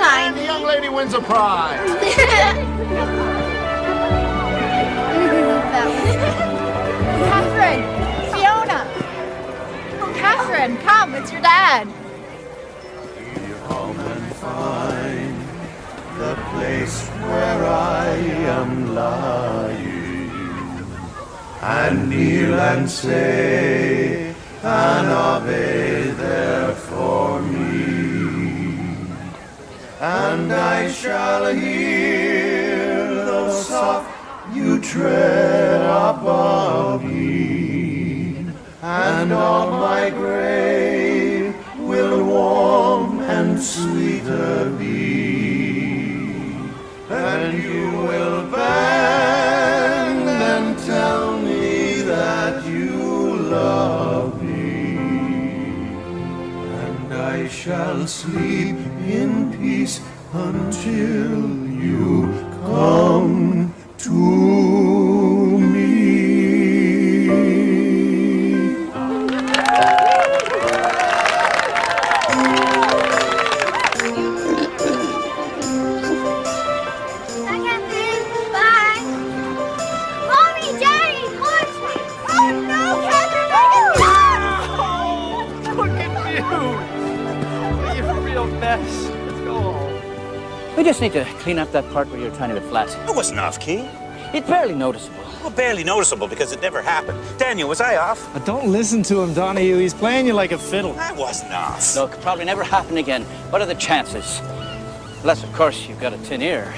kind. The young lady wins a prize. Catherine! Fiona! Catherine, come, it's your dad. Come and find the place where I am lying, and kneel and say an Ave there for me, and I shall hear the soft you tread above me, and on my grave will warm and sweeter be, and you will bend and tell me that you love me, and I shall sleep in peace until you come to me. Bye. Mommy, Daddy, push me. Oh no, Catherine, Look at you! You're a real mess. Let's go home. We just need to clean up that part where you're trying to be flat. It wasn't off key. It's barely noticeable. Well, barely noticeable because it never happened. Daniel, was I off? Don't listen to him, Donahue. He's playing you like a fiddle. I wasn't off. Look, probably never happen again. What are the chances? Unless, of course, you've got a tin ear.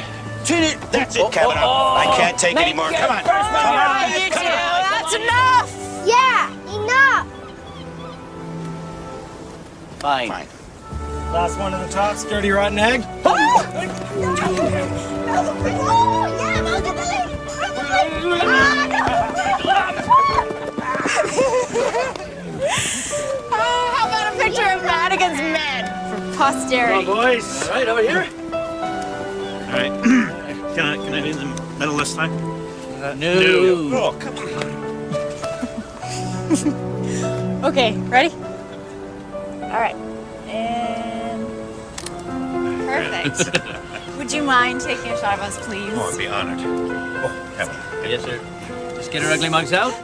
Tin ear? That's it, Kevin. I can't take any more. Come on. Come on. That's enough! Yeah, enough. Fine. Fine. Last one to the top, sturdy rotten egg. Oh, yeah, look at the lady. How about a picture of Madigan's men for posterity? Come on, boys. All right, over here. All right. Can I do the middle this time? No. Oh, come on. Okay, ready? All right. And perfect. Would you mind taking a shot of us, please? Oh, I'd be honored. Oh, Kevin. Yes, sir. Just get our ugly mugs out.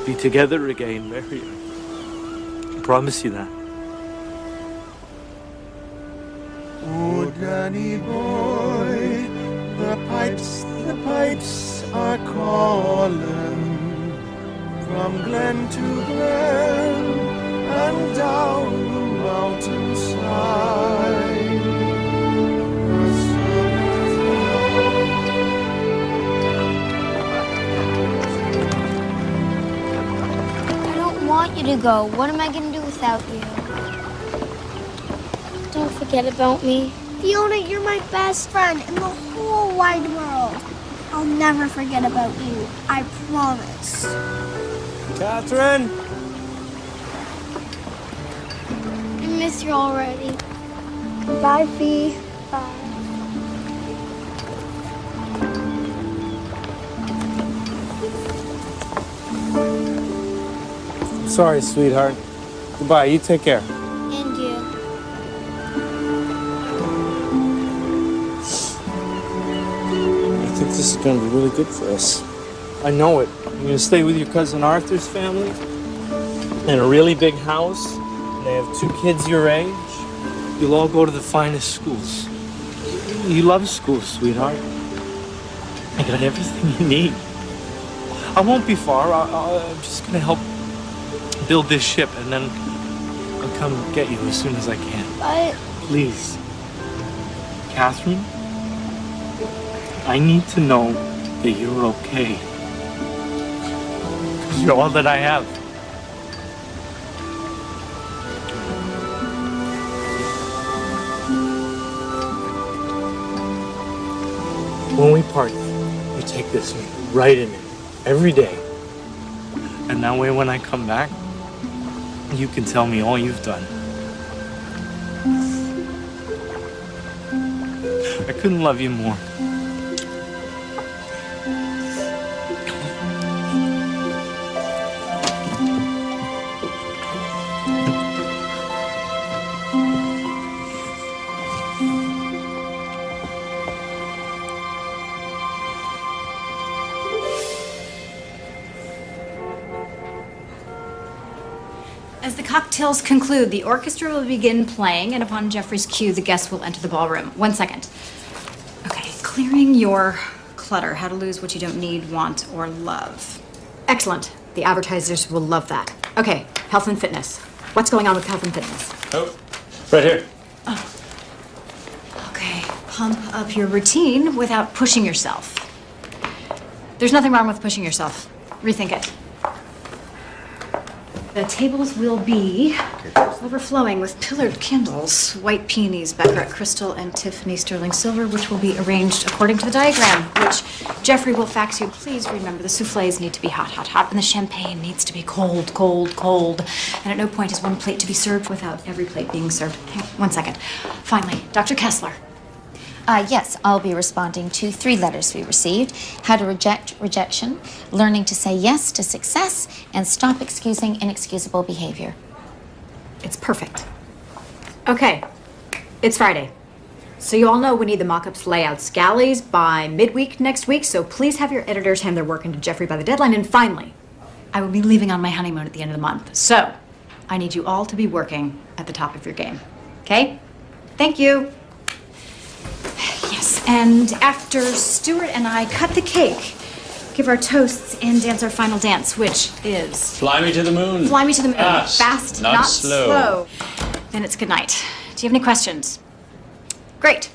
Be together again, Mary. I promise you that. Oh, Danny boy, the pipes are calling from glen to glen and down the mountainside. The sun is I don't want you to go. What am I going to do without you? Don't forget about me. Fiona, you're my best friend in the whole wide world. I'll never forget about you. I promise. Catherine! I miss you already. Bye, Fee. Bye. Sorry, sweetheart. Goodbye. You take care. And you. I think this is going to be really good for us. I know it. You're going to stay with your cousin Arthur's family in a really big house. And they have 2 kids your age. You'll all go to the finest schools. You love school, sweetheart. I got everything you need. I won't be far. I'm just going to help build this ship, and then I'll come get you as soon as I can. But Please. Catherine, I need to know that you're okay. You're all that I have. When we part, you take this right in it every day. And that way when I come back, you can tell me all you've done. I couldn't love you more. As the cocktails conclude, the orchestra will begin playing, and upon Jeffrey's cue, the guests will enter the ballroom. 1 second. Okay, clearing your clutter. How to lose what you don't need, want, or love. Excellent. The advertisers will love that. Okay, health and fitness. What's going on with health and fitness? Oh, right here. Okay, pump up your routine without pushing yourself. There's nothing wrong with pushing yourself. Rethink it. The tables will be overflowing with pillared candles, white peonies, baccarat crystal, and Tiffany sterling silver, which will be arranged according to the diagram, which Jeffrey will fax you. Please remember, the soufflés need to be hot, hot, hot, and the champagne needs to be cold, cold, cold. And at no point is one plate to be served without every plate being served. Hang on 1 second. Finally, Dr. Kessler. Yes, I'll be responding to 3 letters we received. How to reject rejection, learning to say yes to success, and stop excusing inexcusable behavior. It's perfect. Okay, it's Friday. So you all know we need the mock-ups, layouts, galleys by midweek next week, so please have your editors hand their work into Jeffrey by the deadline. And finally, I will be leaving on my honeymoon at the end of the month. So I need you all to be working at the top of your game. Okay? Thank you. Yes, and after Stuart and I cut the cake, give our toasts, and dance our final dance, which is... Fly me to the moon. Fly me to the moon. Fast, Fast, not slow. Then it's good night. Do you have any questions? Great.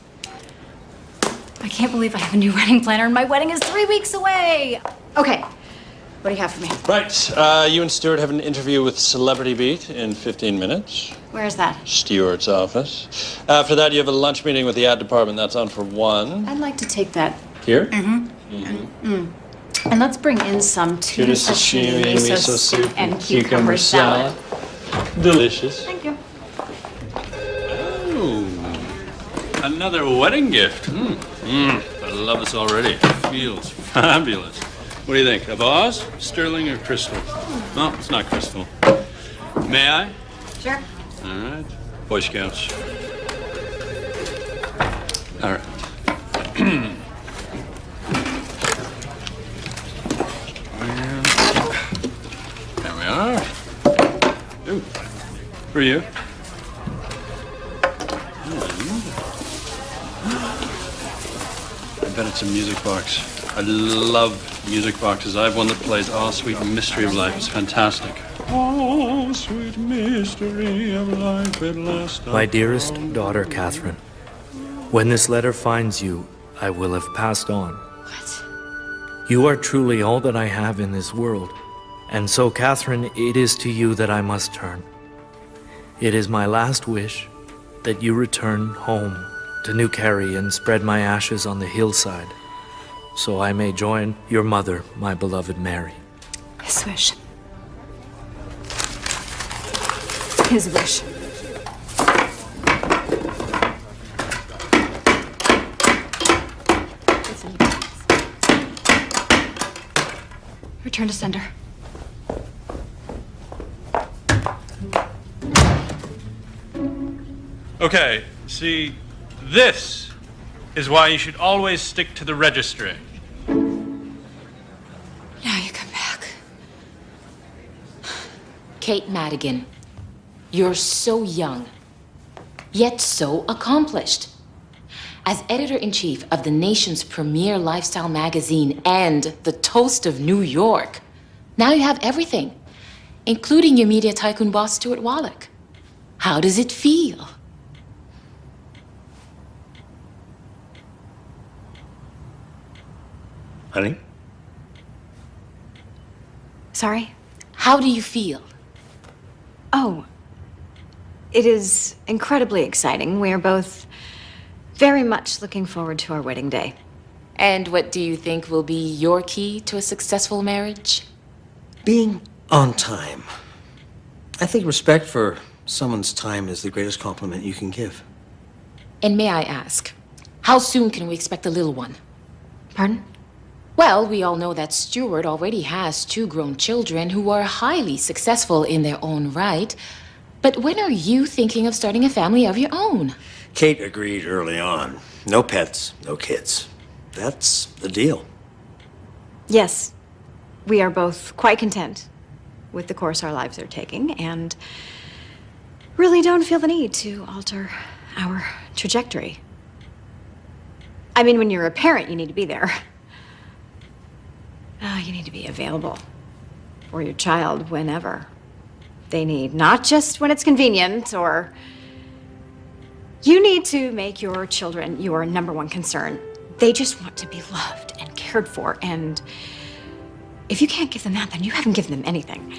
I can't believe I have a new wedding planner and my wedding is 3 weeks away. Okay, what do you have for me? Right, you and Stuart have an interview with Celebrity Beat in 15 minutes. Where is that? Stuart's office. After that, you have a lunch meeting with the ad department. That's on for 1. I'd like to take that. Here? And let's bring in some tuna sashimi, miso soup, and cucumber salad. Delicious. Thank you. Oh, another wedding gift. I love this already. Feels fabulous. What do you think? A vase, sterling, or crystal? No, it's not crystal. May I? Sure. All right. Boy Scouts. All right. There we are. Ooh, for you. I bet it's a music box. I love music boxes. I have one that plays Oh, Sweet Mystery of Life. It's fantastic. Oh, sweet mystery of life at last. My dearest daughter, Catherine, when this letter finds you, I will have passed on. What? You are truly all that I have in this world. And so, Catherine, it is to you that I must turn. It is my last wish that you return home to New Carey and spread my ashes on the hillside, so I may join your mother, my beloved Mary. His wish. His wish. Return to sender. Okay, see, this is why you should always stick to the registry. Now you come back. Kate Madigan, you're so young, yet so accomplished. As editor-in-chief of the nation's premier lifestyle magazine and the toast of New York, now you have everything, including your media tycoon boss, Stuart Wallach. How does it feel? Honey? Sorry? How do you feel? Oh, it is incredibly exciting. We are both very much looking forward to our wedding day. And what do you think will be your key to a successful marriage? Being on time. I think respect for someone's time is the greatest compliment you can give. And may I ask, how soon can we expect a little one? Pardon? Well, we all know that Stuart already has 2 grown children who are highly successful in their own right. But when are you thinking of starting a family of your own? Kate agreed early on. No pets, no kids. That's the deal. Yes, we are both quite content with the course our lives are taking and really don't feel the need to alter our trajectory. I mean, when you're a parent, you need to be there. You need to be available for your child whenever they need, not just when it's convenient, or you need to make your children your #1 concern. They just want to be loved and cared for, and if you can't give them that, then you haven't given them anything.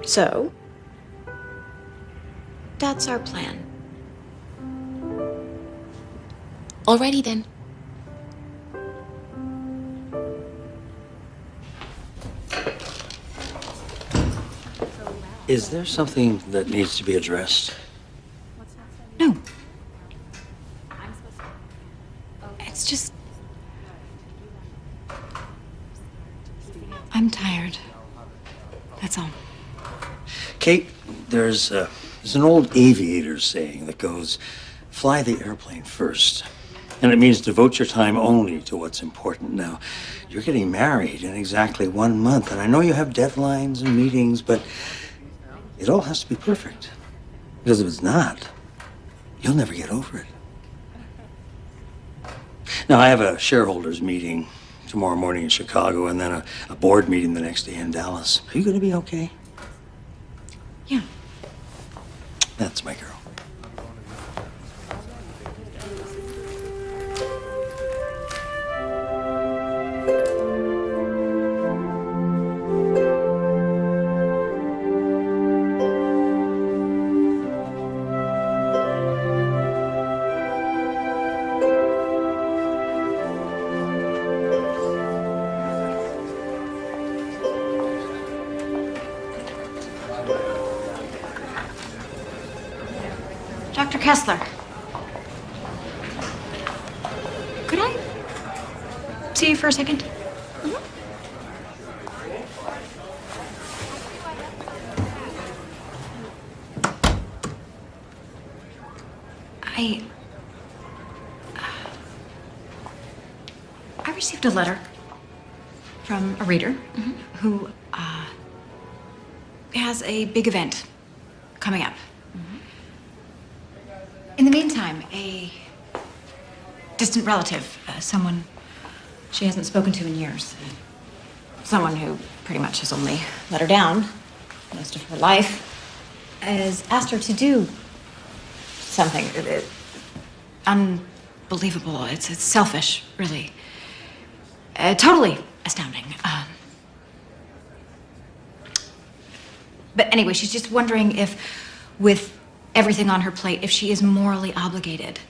So, that's our plan. Alrighty then. Is there something that needs to be addressed? No. It's just... I'm tired. That's all. Kate, there's an old aviator saying that goes, fly the airplane first. And it means devote your time only to what's important. Now, you're getting married in exactly 1 month, and I know you have deadlines and meetings, but it all has to be perfect. Because if it's not, you'll never get over it. Now, I have a shareholders meeting tomorrow morning in Chicago, and then a board meeting the next day in Dallas. Are you going to be okay? Yeah. That's my girl. Dr. Kessler. Could I see you for a second? I received a letter from a reader who has a big event coming up. In the meantime, a distant relative, someone she hasn't spoken to in years, someone who pretty much has only let her down most of her life, has asked her to do something unbelievable. It's selfish, really. Totally astounding. But anyway, she's just wondering if, with everything on her plate, if she is morally obligated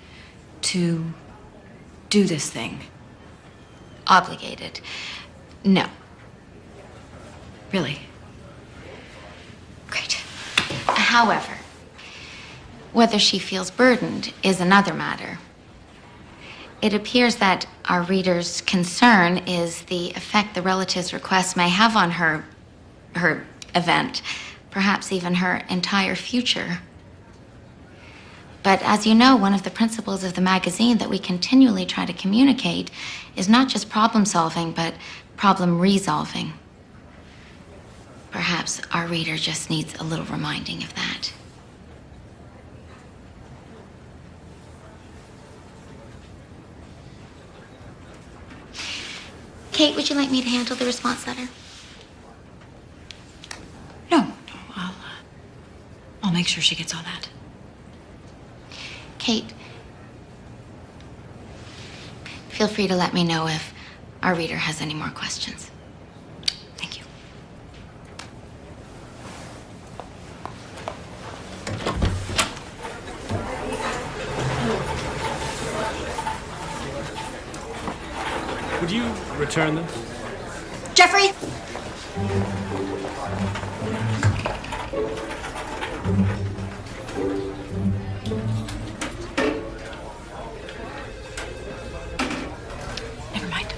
to do this thing. Obligated? No. Really? Great. However, whether she feels burdened is another matter. It appears that our reader's concern is the effect the relative's request may have on her event, perhaps even her entire future. But as you know, one of the principles of the magazine that we continually try to communicate is not just problem solving, but problem resolving. Perhaps our reader just needs a little reminding of that. Kate, would you like me to handle the response letter? No, I'll make sure she gets all that. Kate, Feel free to let me know if our reader has any more questions. Thank you. Would you return them? Jeffrey! Never mind.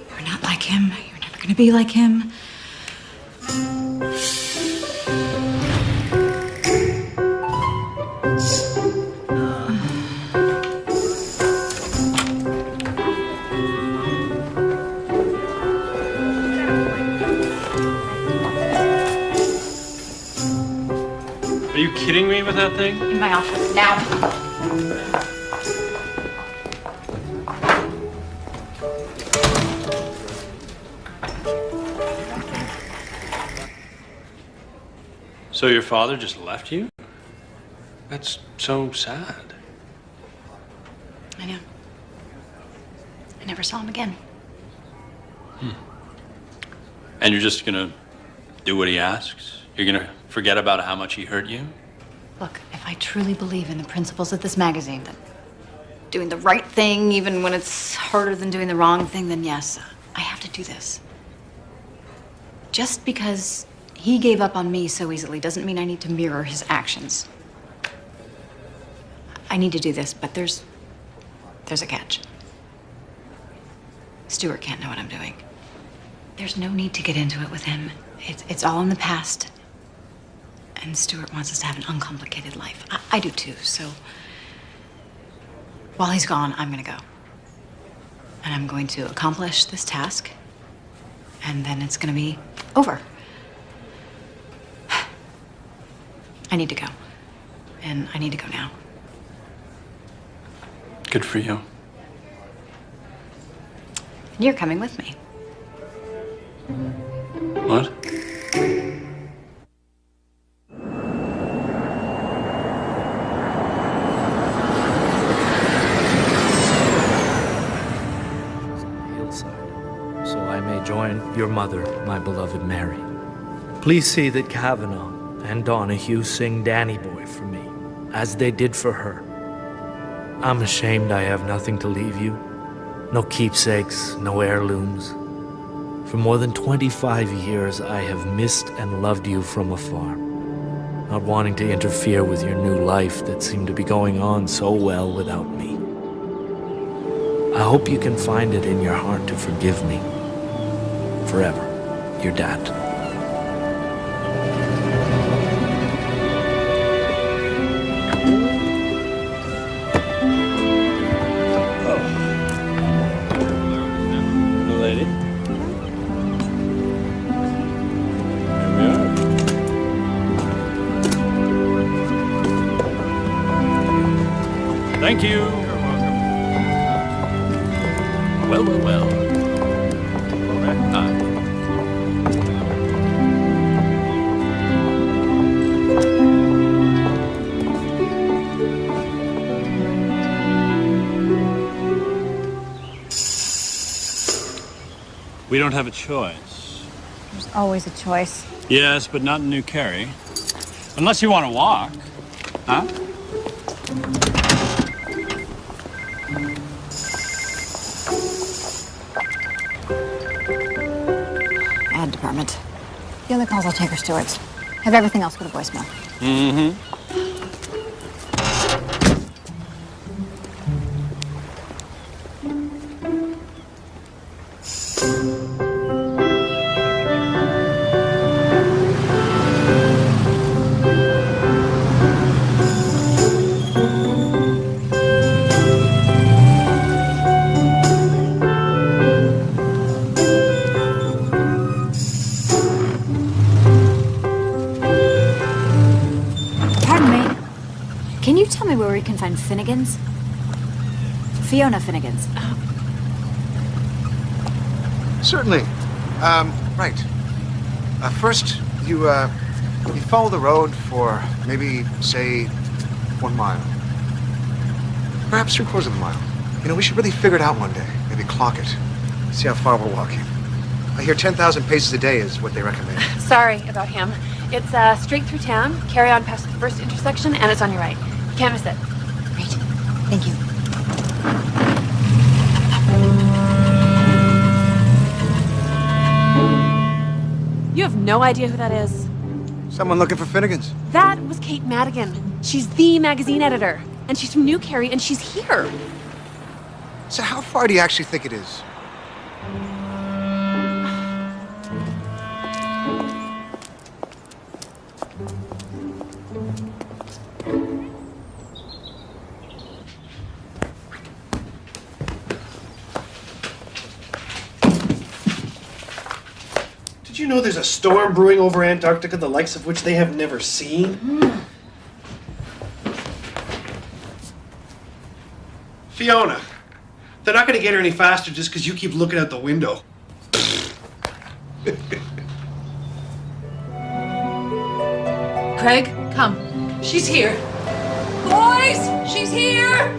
You're not like him. You're never gonna be like him. Are you kidding me with that thing? In my office now. So your father just left you? That's so sad. I know. I never saw him again. And you're just gonna do what he asks? You're gonna forget about how much he hurt you? Look, if I truly believe in the principles of this magazine, that doing the right thing, even when it's harder than doing the wrong thing, then yes, I have to do this. Just because he gave up on me so easily doesn't mean I need to mirror his actions. I need to do this, but there's a catch. Stuart can't know what I'm doing. There's no need to get into it with him. It's all in the past. And Stuart wants us to have an uncomplicated life. I do too, so while he's gone, I'm gonna go. And I'm going to accomplish this task, and then it's gonna be over. I need to go. And I need to go now. Good for you. And you're coming with me. What? So I may join your mother, my beloved Mary. Please see that Kavanaugh and Donahue sing Danny Boy for me, as they did for her. I'm ashamed I have nothing to leave you. No keepsakes, no heirlooms. For more than 25 years, I have missed and loved you from afar, not wanting to interfere with your new life that seemed to be going on so well without me. I hope you can find it in your heart to forgive me. Forever, your dad. The lady? Here we are. Thank you. Well, well, well. We don't have a choice. There's always a choice. Yes, but not in New Carey. Unless you want to walk. Huh? Ad department. The other calls I'll take are Stuart's. Have everything else go to voicemail. Mm-hmm. Can you tell me where we can find Finnegan's? Fiona Finnegan's. Certainly. Right. First, you follow the road for maybe, say, 1 mile. Perhaps 3/4 of a mile. You know, we should really figure it out one day. Maybe clock it. See how far we're walking. I hear 10,000 paces a day is what they recommend. Sorry about him. It's straight through town, carry on past the first intersection, and it's on your right. You can't miss it. Great. Thank you. You have no idea who that is. Someone looking for Finnegan's. That was Kate Madigan. She's the magazine editor. And she's from New Carey, and she's here. So how far do you actually think it is? Did you know there's a storm brewing over Antarctica, the likes of which they have never seen? Fiona, they're not going to get her any faster just because you keep looking out the window. Craig, come. She's here. Boys, she's here!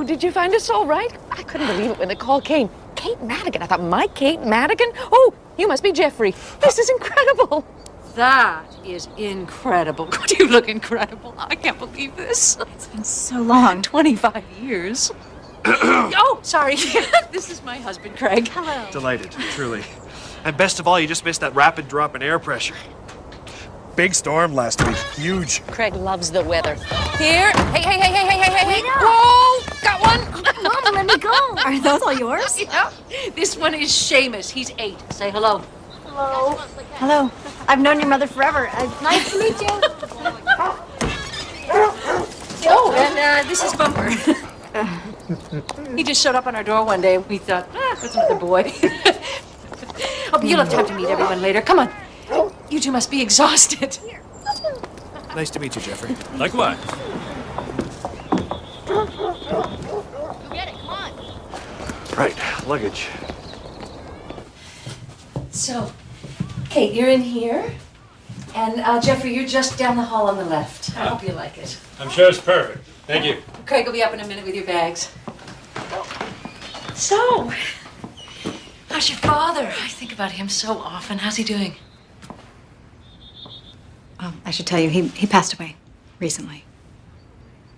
Did you find us all right? I couldn't believe it when the call came. Kate Madigan. I thought, my Kate Madigan? Oh, you must be Jeffrey. This is incredible. That is incredible. God, you look incredible. I can't believe this. It's been so long. 25 years. Oh, sorry. This is my husband, Craig. Hello. Delighted, truly. And best of all, you just missed that rapid drop in air pressure. Big storm last week. Huge. Craig loves the weather. Here. Hey. Wait up. Whoa, got one. Mom, let me go. Are those all yours? Yeah. This one is Seamus. He's 8. Say hello. Hello. Hello. I've known your mother forever. Nice to meet you. Oh, and this is Bumper. He just showed up on our door one day and we thought, that's another boy. Oh, but you'll have time to meet everyone later. Come on. You two must be exhausted. Nice to meet you, Jeffrey. Likewise. Go get it, come on. Right, luggage. So, Kate, you're in here. And Jeffrey, you're just down the hall on the left. I hope you like it. I'm sure it's perfect. Thank you. Craig will be up in a minute with your bags. So, how's your father? I think about him so often. How's he doing? Oh, I should tell you, he passed away recently.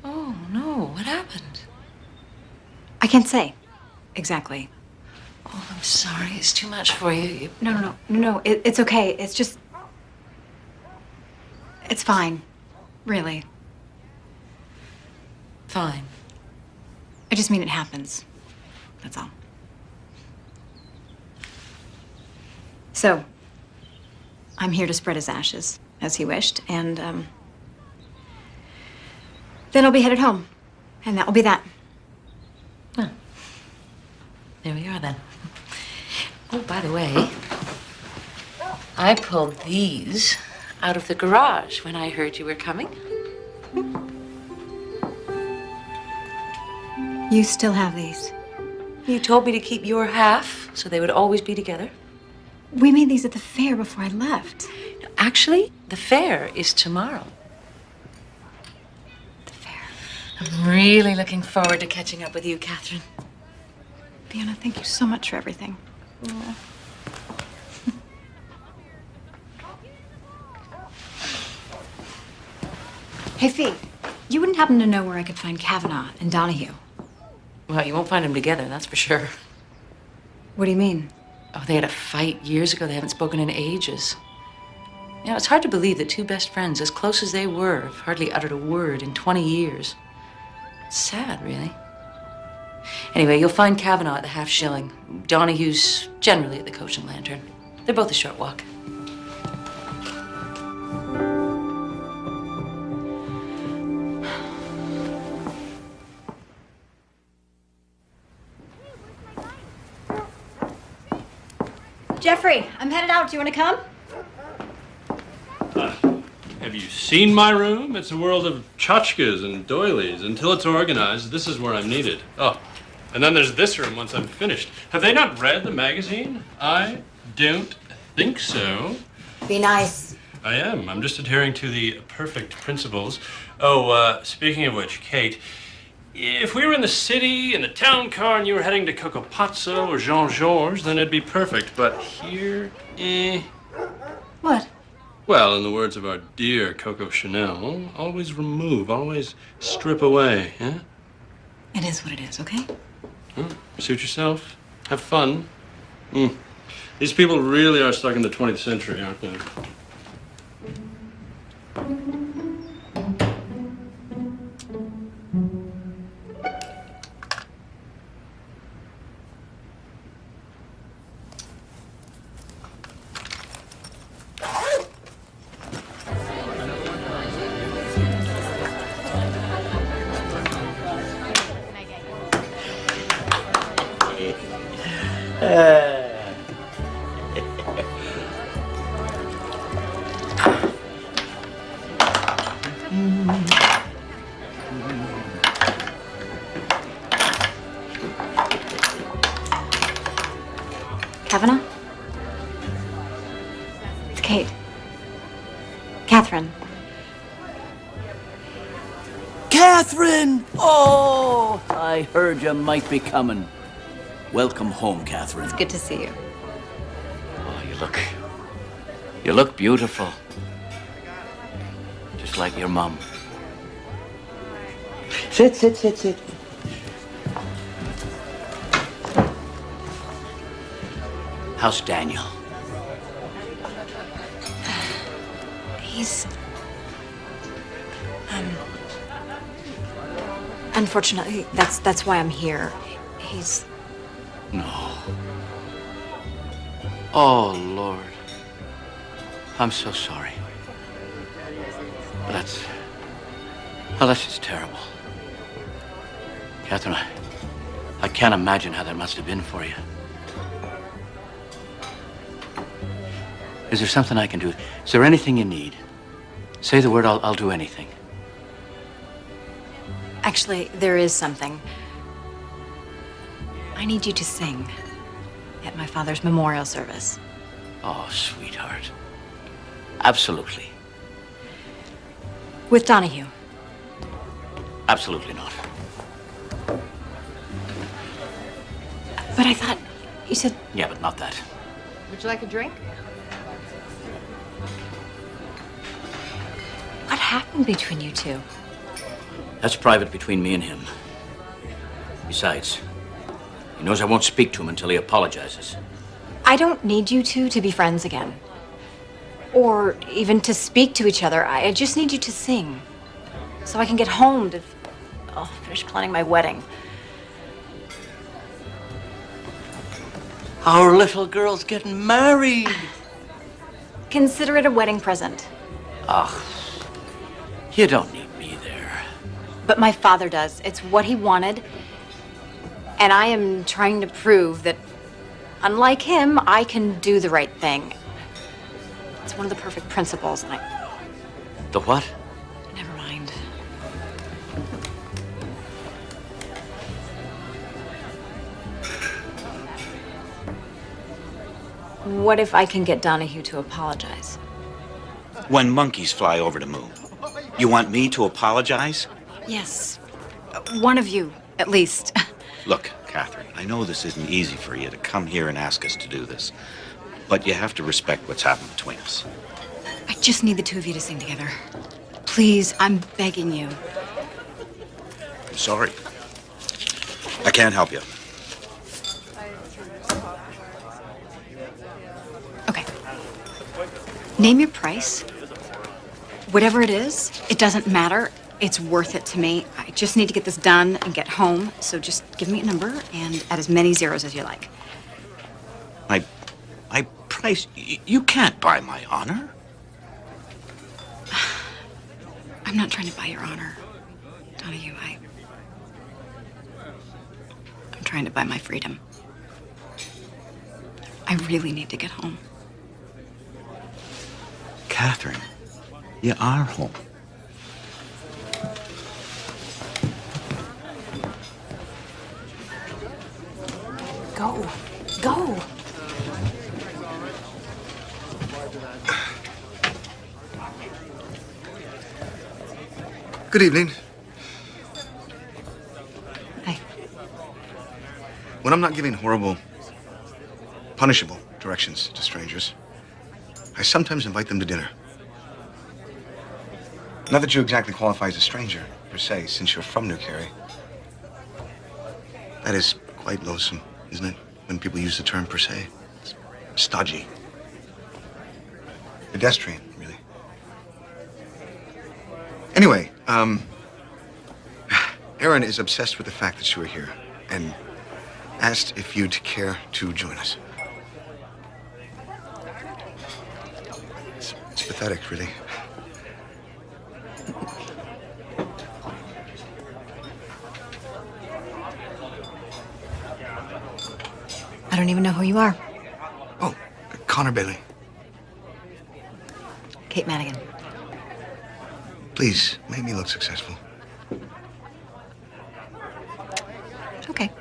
Oh, no. What happened? I can't say exactly. Oh, I'm sorry. It's too much for you. No. It's okay. It's just... It's fine. Really. Fine. I just mean it happens. That's all. So, I'm here to spread his ashes, as he wished, and, then I'll be headed home. And that will be that. Oh. There we are, then. Oh, by the way, I pulled these out of the garage when I heard you were coming. You still have these? You told me to keep your half, so they would always be together. We made these at the fair before I left. Actually, the fair is tomorrow. The fair. I'm really looking forward to catching up with you, Catherine. Fiona, thank you so much for everything. Yeah. Hey, Fee, you wouldn't happen to know where I could find Kavanaugh and Donahue? Well, you won't find them together, that's for sure. What do you mean? Oh, they had a fight years ago. They haven't spoken in ages. You know, it's hard to believe that two best friends, as close as they were, have hardly uttered a word in 20 years. It's sad, really. Anyway, you'll find Kavanaugh at the Half Shilling. Donohue's generally at the Coach and Lantern. They're both a short walk. Jeffrey, I'm headed out. Do you want to come? Have you seen my room? It's a world of tchotchkes and doilies. Until it's organized, this is where I'm needed. Oh, and then there's this room once I'm finished. Have they not read the magazine? I don't think so. Be nice. I am. I'm just adhering to the perfect principles. Oh, speaking of which, Kate, if we were in the city, in the town car, and you were heading to Cocopazzo or Jean-Georges, then it'd be perfect. But here, What? Well, in the words of our dear Coco Chanel, always remove, always strip away, yeah? It is what it is, okay? Suit yourself. Have fun. These people really are stuck in the 20th century, aren't they? Kavanaugh? It's Kate. Catherine. Catherine! Oh, I heard you might be coming. Welcome home, Catherine. It's good to see you. Oh, you look beautiful. Just like your mom. Sit. How's Daniel? He's... Unfortunately, that's why I'm here. He's... No. Oh, Lord. I'm so sorry. That's just terrible. Catherine, I can't imagine how that must have been for you. Is there something I can do? Is there anything you need? Say the word, I'll do anything. Actually, there is something. I need you to sing at my father's memorial service. Oh, sweetheart. Absolutely. With Donahue. Absolutely not. But I thought you said... Yeah, but not that. Would you like a drink? What happened between you two? That's private between me and him. Besides, he knows I won't speak to him until he apologizes. I don't need you two to be friends again. Or even to speak to each other. I just need you to sing. So I can get home to finish planning my wedding. Our little girl's getting married. Consider it a wedding present. Oh, you don't need me there. But my father does. It's what he wanted. And I am trying to prove that, unlike him, I can do the right thing. It's one of the perfect principles, and I... The what? Never mind. What if I can get Donahue to apologize? When monkeys fly over the moon, you want me to apologize? Yes. One of you, at least. Look, Catherine, I know this isn't easy for you to come here and ask us to do this, but you have to respect what's happened between us. I just need the two of you to sing together. Please, I'm begging you. I'm sorry. I can't help you. Okay. Name your price. Whatever it is, it doesn't matter. It's worth it to me. I just need to get this done and get home. So just give me a number and add as many zeros as you like. Price, you can't buy my honor. I'm not trying to buy your honor, Donahue. I'm trying to buy my freedom. I really need to get home. Catherine, you are home. Go. Go. Good evening. Hi. When I'm not giving horrible, punishable directions to strangers, I sometimes invite them to dinner. Not that you exactly qualify as a stranger, per se, since you're from New Carey. That is quite loathsome, isn't it? When people use the term per se. It's stodgy. Pedestrian, really. Anyway, Aaron is obsessed with the fact that you are here and asked if you'd care to join us. It's pathetic, really. I don't even know who you are. Oh, Connor Bailey. Kate Madigan. Please, make me look successful. Okay.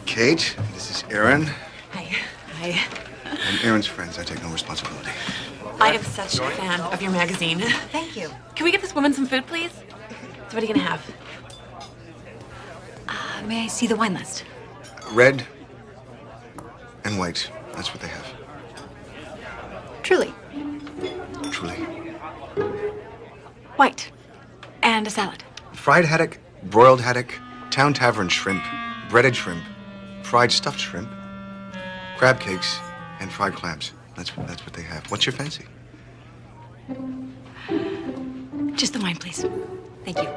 Kate, this is Aaron. Hi. Hi. I'm Aaron's friends. I take no responsibility. I am such a fan of your magazine. Thank you. Can we get this woman some food, please? So what are you gonna have? May I see the wine list? Red and white. That's what they have. Truly. Truly. White. And a salad. Fried haddock, broiled haddock, town tavern shrimp, breaded shrimp, fried stuffed shrimp, crab cakes, and fried clams. That's what they have. What's your fancy? Just the wine, please. Thank you.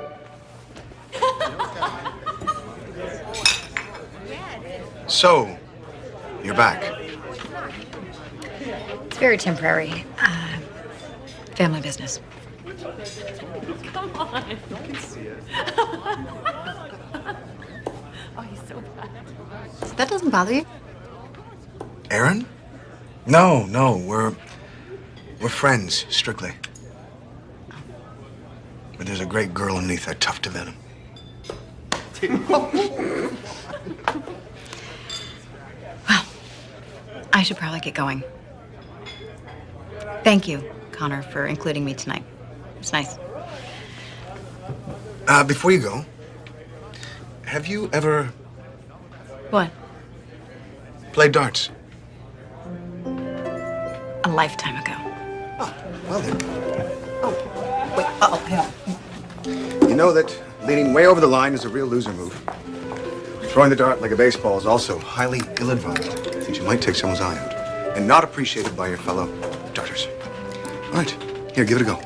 So, you're back. It's very temporary. Family business. Come on. Oh, he's so bad. That doesn't bother you? Aaron? No, we're friends, strictly. But there's a great girl underneath that tuft of venom. I should probably get going. Thank you, Connor, for including me tonight. It's nice. Before you go, have you ever What? played darts? A lifetime ago. Well then. Wait, hang on. You know that leaning way over the line is a real loser move. Throwing the dart like a baseball is also highly ill-advised, since you might take someone's eye out, and not appreciated by your fellow darters. All right, here, give it a go.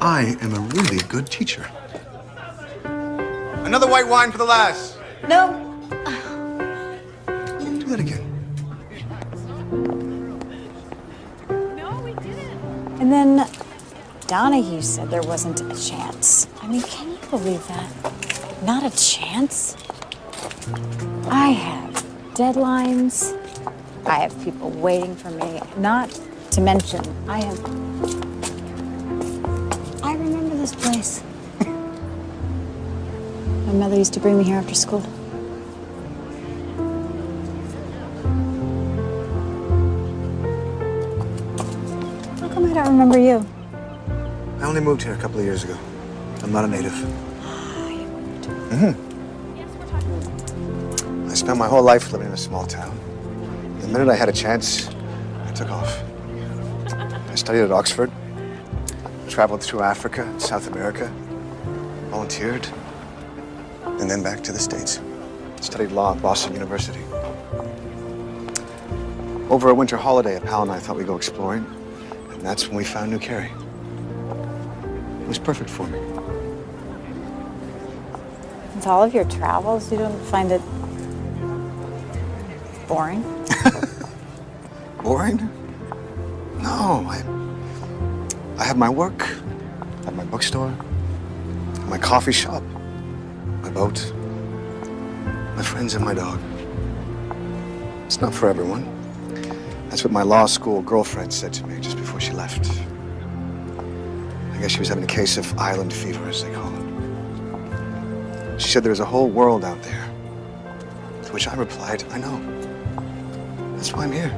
I am a really good teacher. Another white wine for the lass. No. Do that again. And then Donahue said there wasn't a chance. I mean, can you believe that? Not a chance? I have deadlines. I have people waiting for me. Not to mention, I remember this place. My mother used to bring me here after school. How come I don't remember you? I only moved here a couple of years ago. I'm not a native. You moved. Mm-hmm. I spent my whole life living in a small town. The minute I had a chance, I took off. I studied at Oxford, traveled through Africa and South America, volunteered, and then back to the States. Studied law at Boston University. Over a winter holiday, a pal and I thought we'd go exploring, and that's when we found New Carey. It was perfect for me. With all of your travels, you don't find it boring? Boring? No, I have my work, I have my bookstore, my coffee shop, my boat, my friends and my dog. It's not for everyone. That's what my law school girlfriend said to me just before she left. I guess she was having a case of island fever, as they call it. She said there was a whole world out there. To which I replied, I know. That's why I'm here.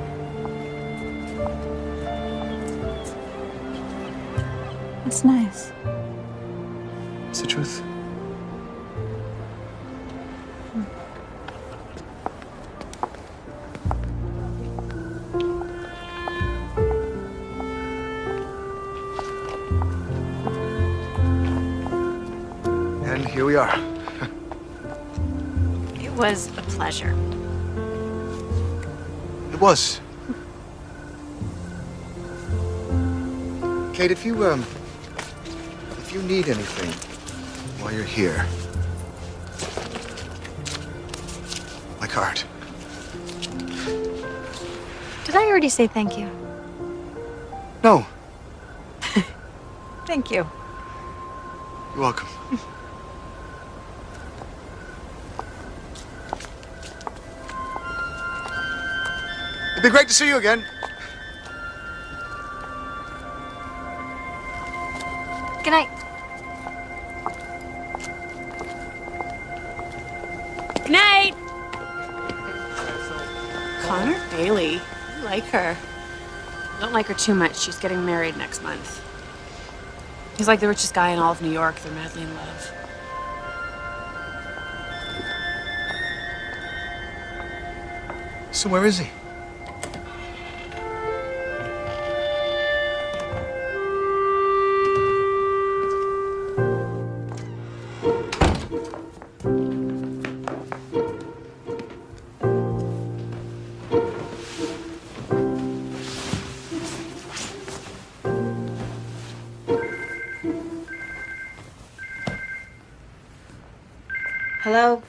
That's nice. It's the truth. And here we are. It was a pleasure. It was. Kate, if you need anything while you're here, my card. Did I already say thank you? No, Thank you. you're welcome. It'd be great to see you again. Good night. Good night. Connor Bailey. I like her. I don't like her too much. She's getting married next month. He's like the richest guy in all of New York. They're madly in love. So where is he? Hello?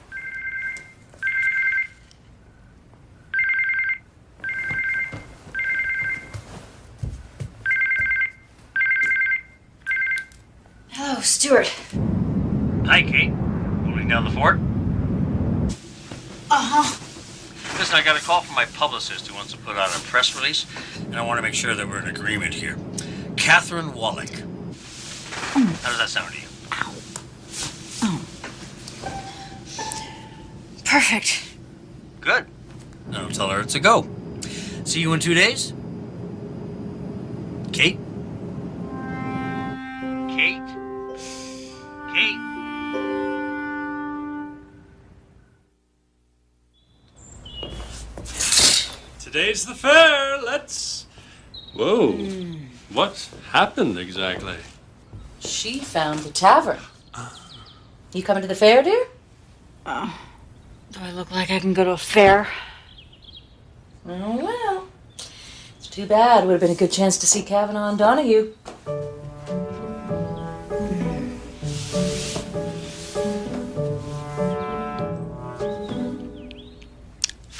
Hello, Stuart. Hi, Kate. Holding down the fort? Uh-huh. Listen, I got a call from my publicist who wants to put out a press release, and I want to make sure that we're in agreement here. Catherine Wallach. How does that sound to you? Perfect. Good. I'll tell her it's a go. See you in 2 days? Kate? Kate? Kate? Today's the fair. Let's. Whoa. What happened exactly? She found the tavern. You coming to the fair, dear? Do I look like I can go to a fair? Oh, well. It's too bad. Would have been a good chance to see Kavanaugh and Donahue.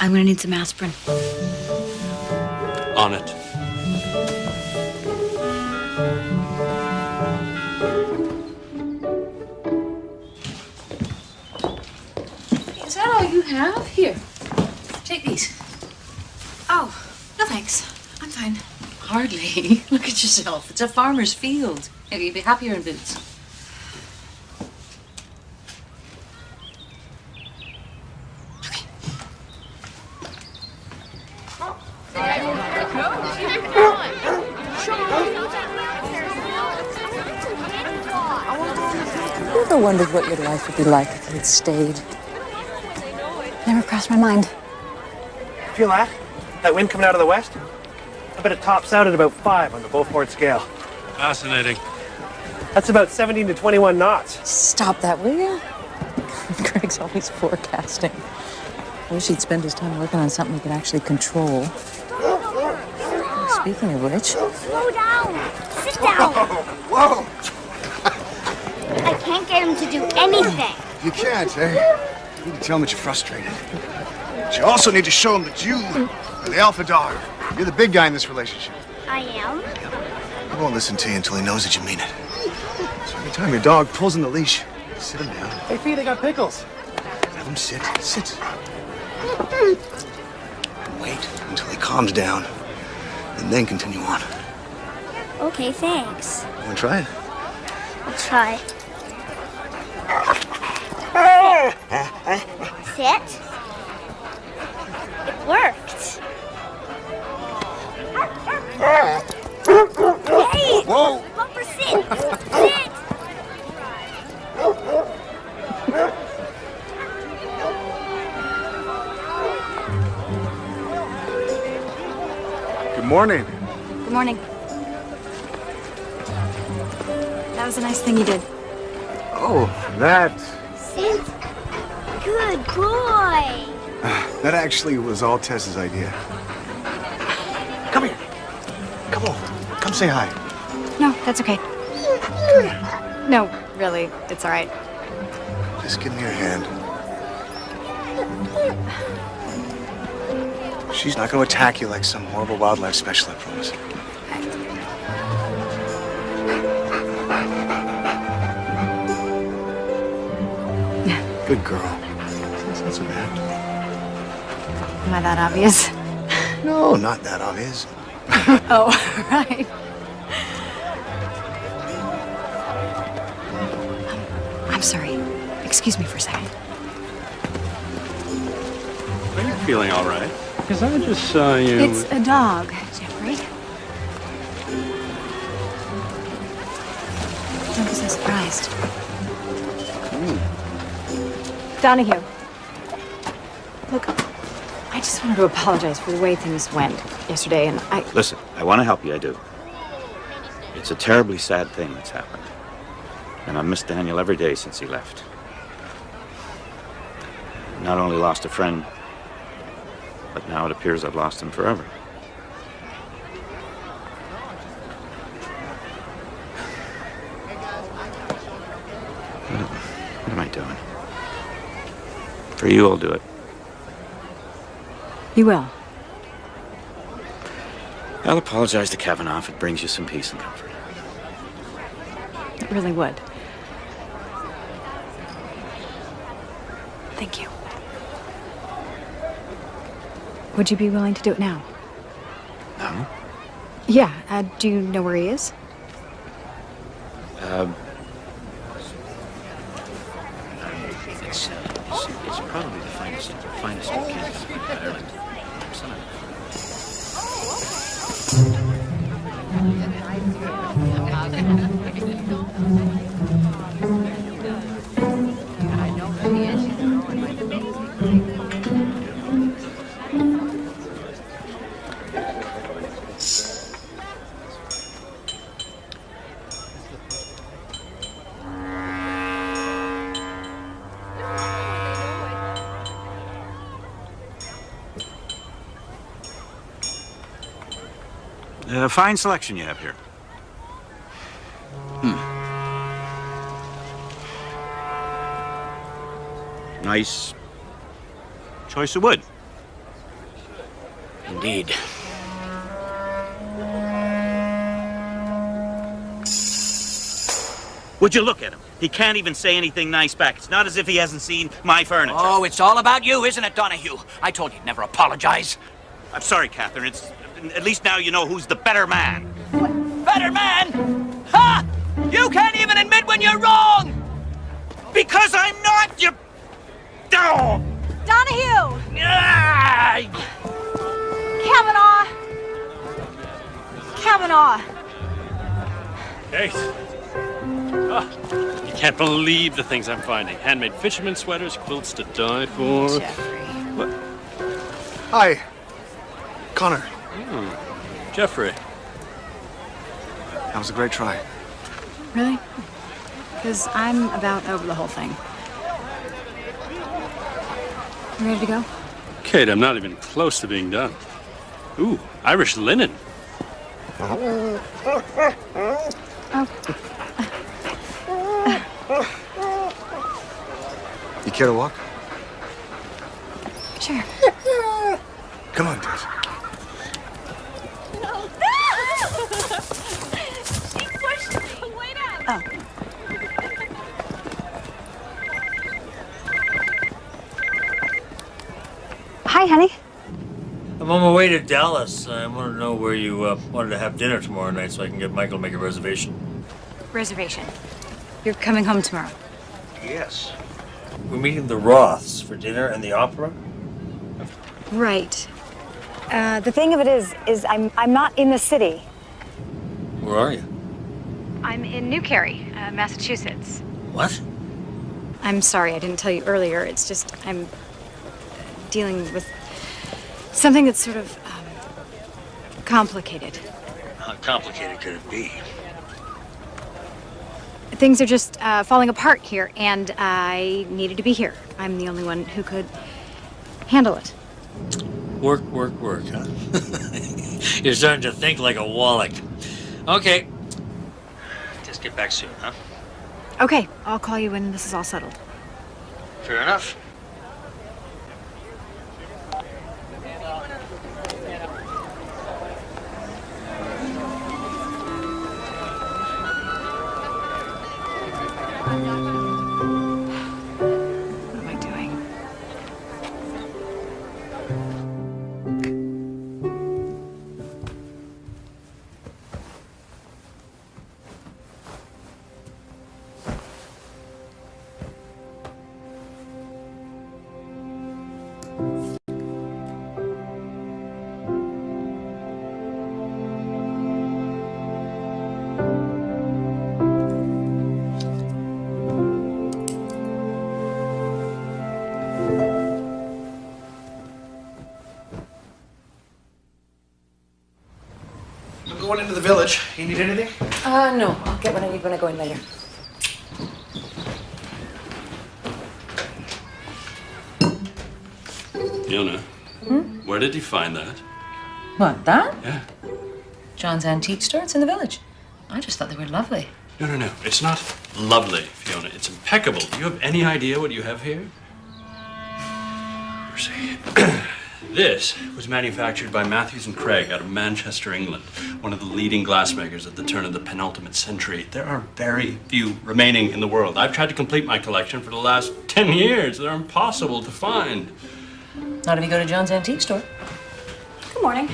I'm gonna need some aspirin. On it. Is that all you have? Here. Take these. Oh, no thanks. I'm fine. Hardly. Look at yourself. It's a farmer's field. Maybe you'd be happier in boots. You ever wondered what your life would be like if you had stayed? Never crossed crossed my mind. Feel that? That wind coming out of the west? I bet it tops out at about 5 on the Beaufort scale. Fascinating. That's about 17 to 21 knots. Stop that, will you? Greg's always forecasting. I wish he'd spend his time working on something he could actually control. Speaking of which... Slow down. Sit down. Whoa! I can't get him to do anything. You can't, eh? You need to tell him that you're frustrated. But you also need to show him that you are the alpha dog. You're the big guy in this relationship. I am? He won't listen to you until he knows that you mean it. So every time your dog pulls on the leash, sit him down. Hey, Fee, they got pickles. Have him sit. Sit. Wait until he calms down, and then continue on. Okay, thanks. You want to try it? I'll try. Sit. It worked. Hey! Whoa! Bumper, sit! Sit! Good morning. Good morning. That was a nice thing you did. Oh, that... Sit. Good boy. That actually was all Tess's idea. Come here. Come over. Come say hi. No, that's okay. No, really, it's all right. Just give me your hand. She's not going to attack you like some horrible wildlife special, I promise. Good girl. That's not so bad. Am I that obvious? No, not that obvious. Oh, right. I'm sorry. Excuse me for a second. Are you feeling all right? Because I just saw you... It's a dog, Jeffrey. Don't be so surprised. Donahue. Look, I just wanted to apologize for the way things went yesterday, and I... Listen, I want to help you, I do. It's a terribly sad thing that's happened. And I've missed Daniel every day since he left. Not only lost a friend, but now it appears I've lost him forever. What am I doing? For you, I'll do it. You will. I'll apologize to Kavanaugh if it brings you some peace and comfort. It really would. Thank you. Would you be willing to do it now? No? Yeah. Do you know where he is? It's probably the finest kids in Ireland. Fine selection you have here. Nice choice of wood. Indeed. Would you look at him? He can't even say anything nice back. It's not as if he hasn't seen my furniture. Oh, it's all about you, isn't it, Donahue? I told you to never apologize. I'm sorry, Catherine. At least now you know who's the better man. Better man? Ha! You can't even admit when you're wrong! Because I'm not, you... Oh! Donahue! Ah! Kavanaugh! Kate. You can't believe the things I'm finding. Handmade fisherman sweaters, quilts to die for. Jeffrey. What? Hi. Connor. Jeffrey. That was a great try. Really? Because I'm about over the whole thing. You ready to go? Kate, I'm not even close to being done. Ooh, Irish linen. Oh. You care to walk? Sure. Come on, Tess. She pushed me. Wait up. Oh. Hi, honey. I'm on my way to Dallas. I want to know where you wanted to have dinner tomorrow night so I can get Michael to make a reservation. Reservation. You're coming home tomorrow. Yes. We're meeting the Roths for dinner and the opera. Right. The thing of it is I'm not in the city. Where are you? I'm in New Carey, Massachusetts. What? I'm sorry, I didn't tell you earlier. It's just I'm dealing with something that's sort of complicated. How complicated could it be? Things are just falling apart here, and I needed to be here. I'm the only one who could handle it. Work, huh? You're starting to think like a Wallach. Okay. Just get back soon, huh? Okay, I'll call you when this is all settled. Fair enough. What am I doing? I'm going into the village. You need anything? No. I'll get what I need when I go in later. Fiona, where did you find that? What, that? Yeah. John's antique store. It's in the village. I just thought they were lovely. No. It's not lovely, Fiona. It's impeccable. Do you have any idea what you have here? Mercy. This was manufactured by Matthews and Craig out of Manchester, England, one of the leading glassmakers at the turn of the penultimate century. There are very few remaining in the world. I've tried to complete my collection for the last 10 years. They're impossible to find. Not if you go to John's antique store. Good morning.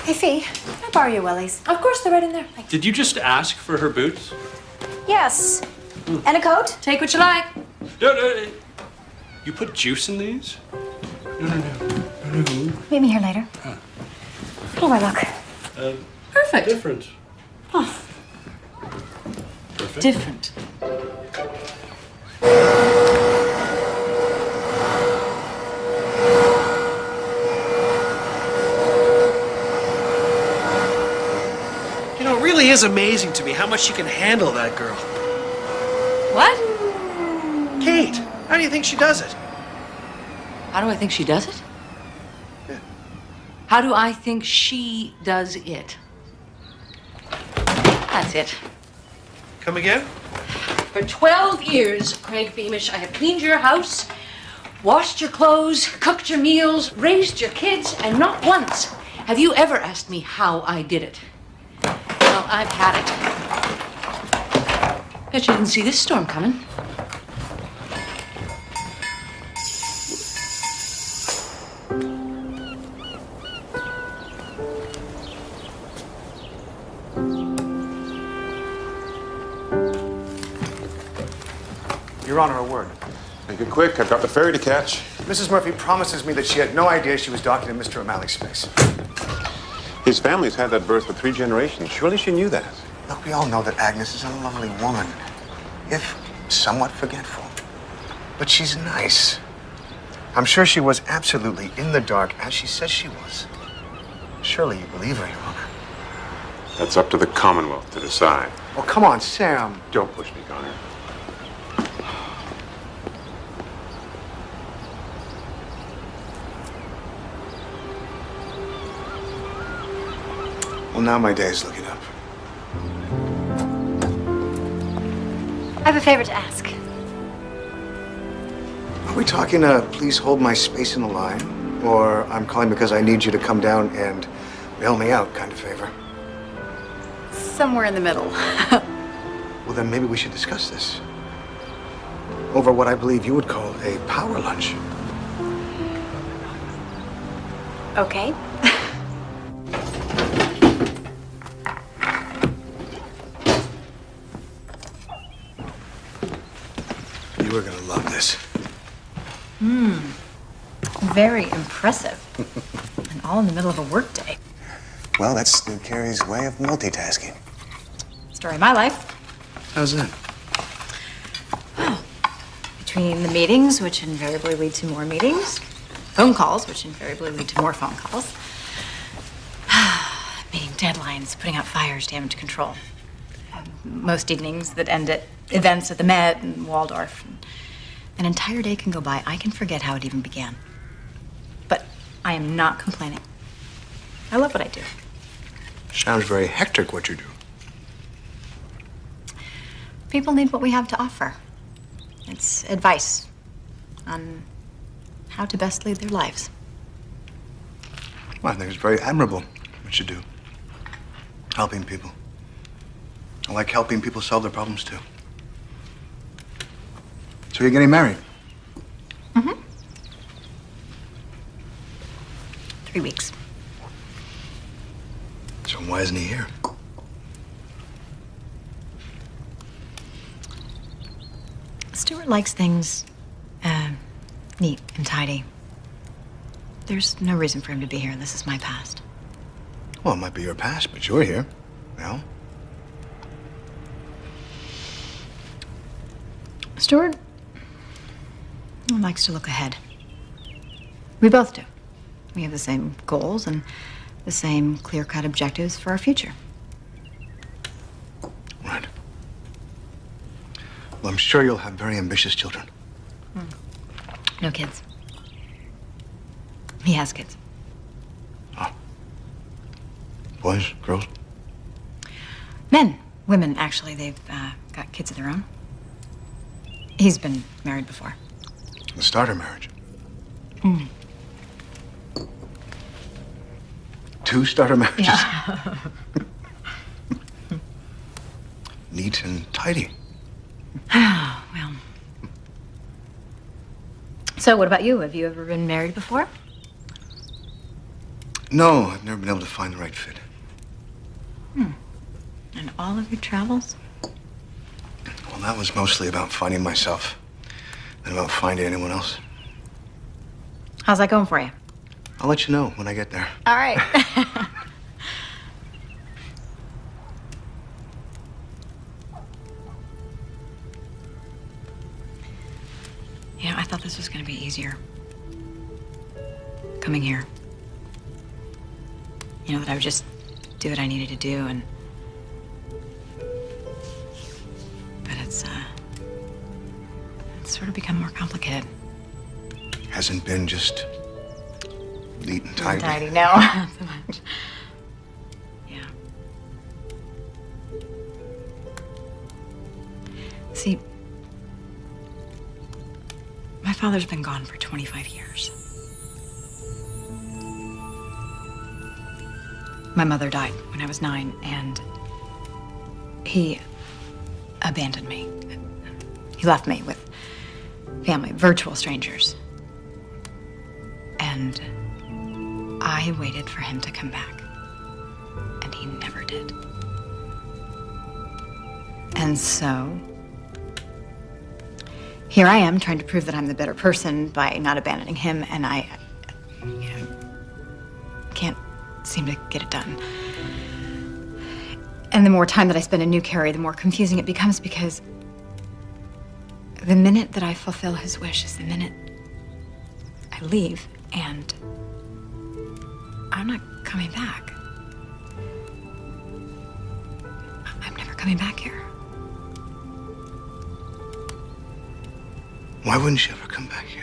Hey, Fee, can I borrow your wellies? Of course, they're right in there. Thanks. Did you just ask for her boots? Yes. And a coat? Take what you like. No. You put juice in these? No. Meet me here later. Huh. How do I look? Perfect. Different. Oh. Perfect. Different. You know, it really is amazing to me how much she can handle, that girl. What? Kate, how do you think she does it? How do I think she does it? Yeah. How do I think she does it? That's it. Come again? For 12 years, Craig Beamish, I have cleaned your house, washed your clothes, cooked your meals, raised your kids, and not once have you ever asked me how I did it. Well, I've had it. Bet you didn't see this storm coming. Your Honor, a word. Make it quick. I've got the ferry to catch. Mrs. Murphy promises me that she had no idea she was docking in Mr. O'Malley's space. His family's had that berth for 3 generations. Surely she knew that. Look, we all know that Agnes is a lovely woman, if somewhat forgetful. But she's nice. I'm sure she was absolutely in the dark, as she says she was. Surely you believe her, Your Honor. That's up to the Commonwealth to decide. Oh, come on, Sam. Don't push me, Connor. Well, now my day's looking up. I have a favor to ask. Are we talking please hold my space in the line? Or I'm calling because I need you to come down and bail me out kind of favor? Somewhere in the middle. Well, then maybe we should discuss this. Over what I believe you would call a power lunch. Okay. You are gonna love this. Very impressive. And all in the middle of a workday. Well, that's New Carrie's way of multitasking. Story of my life. How's that? Between the meetings, which invariably lead to more meetings, phone calls, which invariably lead to more phone calls, meeting deadlines, putting out fires, damage control. Most evenings that end at events at the Met and Waldorf. An entire day can go by. I can forget how it even began. But I am not complaining. I love what I do. Sounds very hectic what you do. People need what we have to offer. It's advice on how to best lead their lives. Well, I think it's very admirable what you do. Helping people. I like helping people solve their problems, too. So you're getting married? Mm-hmm. 3 weeks. So why isn't he here? Stuart likes things neat and tidy. There's no reason for him to be here. This is my past. Well, it might be your past, but you're here. Well, Stuart likes to look ahead. We both do. We have the same goals and the same clear-cut objectives for our future. right. Well, I'm sure you'll have very ambitious children. No kids. He has kids. Boys, girls? Men. Women, actually. They've got kids of their own. He's been married before. The starter marriage. Mm. 2 starter marriages. Yeah. Neat and tidy. Well. So, what about you? Have you ever been married before? No, I've never been able to find the right fit. And all of your travels? Well, that was mostly about finding myself than about finding anyone else. How's that going for you? I'll let you know when I get there. All right. You know, I thought this was going to be easier. Coming here. You know, that I would just do what I needed to do and... But it's sort of become more complicated. Hasn't been just neat and tidy. Tidy, no. Not so much. Yeah. See, my father's been gone for 25 years. My mother died when I was 9, and he abandoned me. He left me with family, virtual strangers. And I waited for him to come back, and he never did. And so, here I am trying to prove that I'm the better person by not abandoning him, and I can't seem to get it done. And the more time that I spend in New Carrie, the more confusing it becomes, because the minute that I fulfill his wish is the minute to leave, and I'm not coming back. I'm never coming back here. Why wouldn't you ever come back here?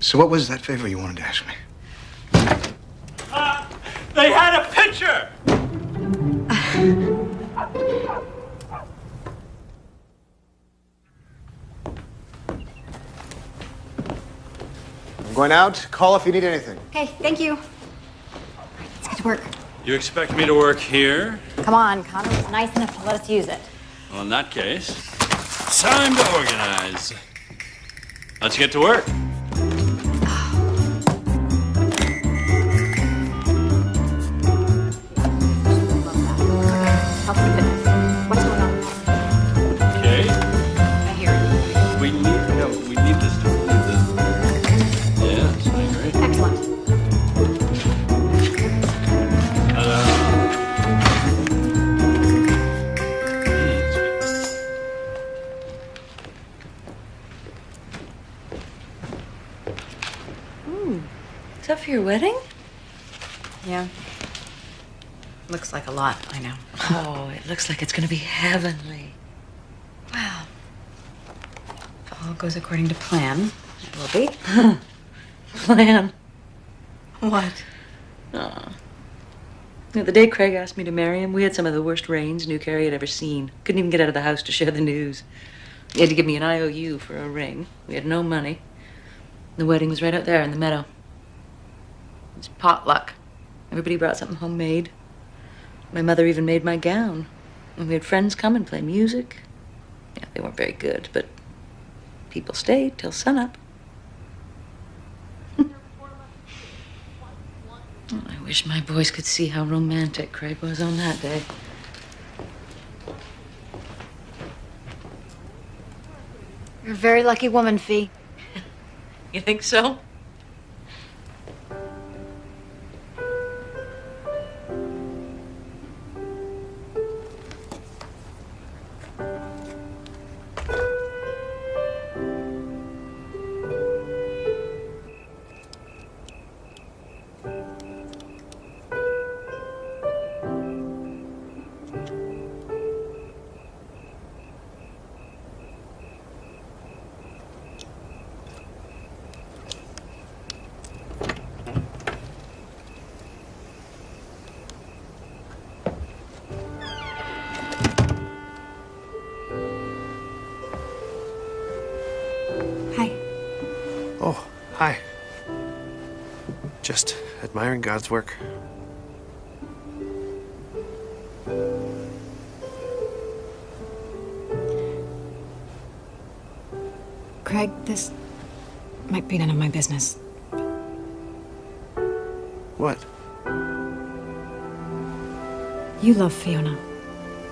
So what was that favor you wanted to ask me? They had a picture! I'm going out. Call if you need anything. Okay, thank you. Let's get to work. You expect me to work here? Come on, Connor was nice enough to let us use it. Well, in that case, time to organize. Let's get to work. What's going on? Okay. I hear it. We need this to believe this. Yes, I agree. Excellent. Is that for your wedding? Yeah. Looks like a lot, I know. Oh, it looks like it's gonna be heavenly. Well, if all goes according to plan, it will be. Plan? What? The day Craig asked me to marry him, we had some of the worst rains New Carrie had ever seen. Couldn't even get out of the house to share the news. He had to give me an IOU for a ring. We had no money. The wedding was right out there in the meadow. It was potluck. Everybody brought something homemade. My mother even made my gown. And we had friends come and play music. Yeah, they weren't very good, but people stayed till sunup. I wish my boys could see how romantic Craig was on that day. You're a very lucky woman, Fee. You think so? Oh, hi. Just admiring God's work. Craig, this might be none of my business. What? You love Fiona.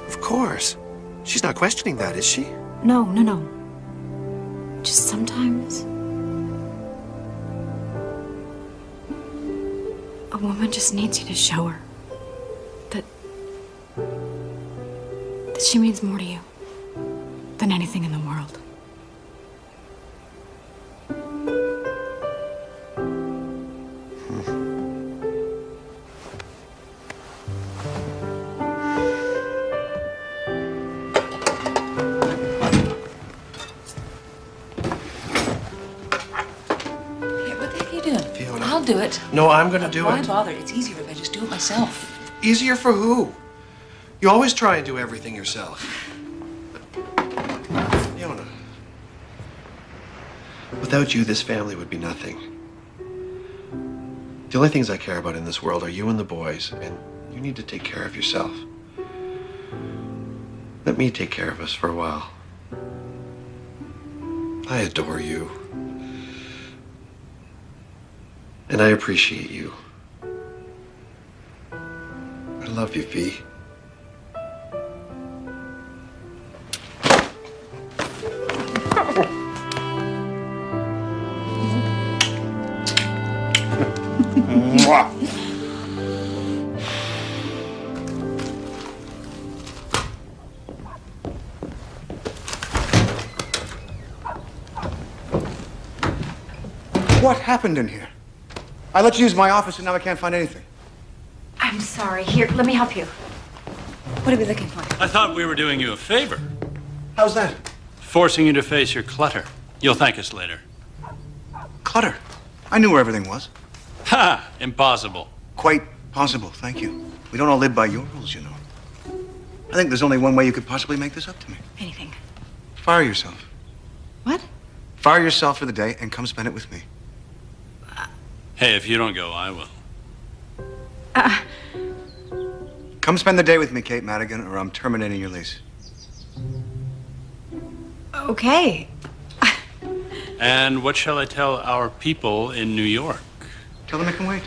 Of course. She's not questioning that, is she? No. Just sometimes a woman just needs you to show her that she means more to you than anything in the world. I'll do it. No, I'm gonna do Why it. bother? It's easier if I just do it myself. Easier for who? You always try and do everything yourself. Fiona, without you, this family would be nothing. The only things I care about in this world are you and the boys, and you need to take care of yourself. Let me take care of us for a while. I adore you. And I appreciate you. I love you, Fee. Mwah. What happened in here? I let you use my office and now I can't find anything. I'm sorry. Here, let me help you. What are we looking for? I thought we were doing you a favor. How's that? Forcing you to face your clutter. You'll thank us later. Clutter. I knew where everything was. Ha! Impossible. Quite possible, thank you. We don't all live by your rules, you know. I think there's only one way you could possibly make this up to me. Anything. Fire yourself. What? Fire yourself for the day and come spend it with me. Hey, if you don't go, I will. Come spend the day with me, Kate Madigan, or I'm terminating your lease. Okay. And what shall I tell our people in New York? Tell them I can wait.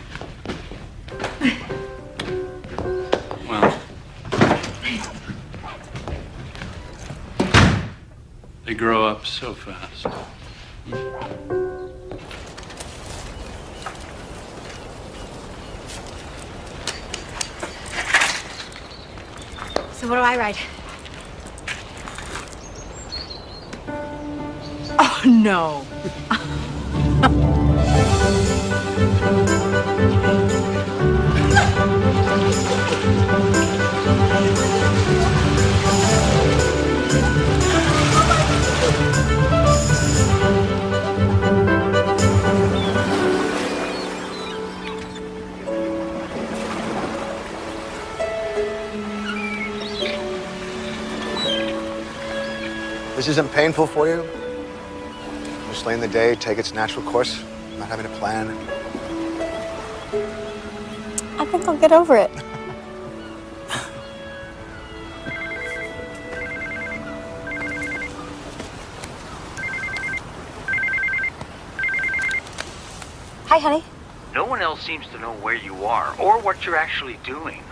Well, they grow up so fast. So what do I write? Oh, no. This isn't painful for you? Just letting the day take its natural course, not having a plan? I think I'll get over it. Hi, honey. No one else seems to know where you are or what you're actually doing.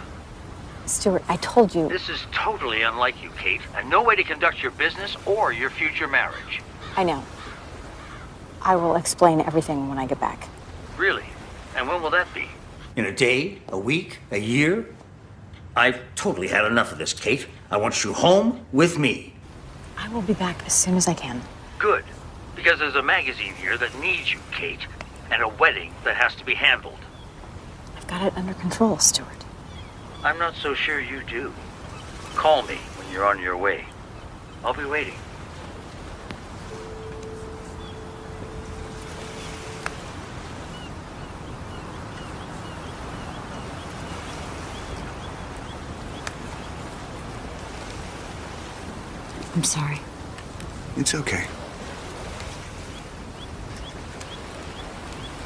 Stuart, I told you. This is totally unlike you, Kate, and no way to conduct your business or your future marriage. I know. I will explain everything when I get back. Really? And when will that be? In a day, a week, a year? I've totally had enough of this, Kate. I want you home with me. I will be back as soon as I can. Good. Because there's a magazine here that needs you, Kate, and a wedding that has to be handled. I've got it under control, Stuart. I'm not so sure you do. Call me when you're on your way. I'll be waiting. I'm sorry. It's okay.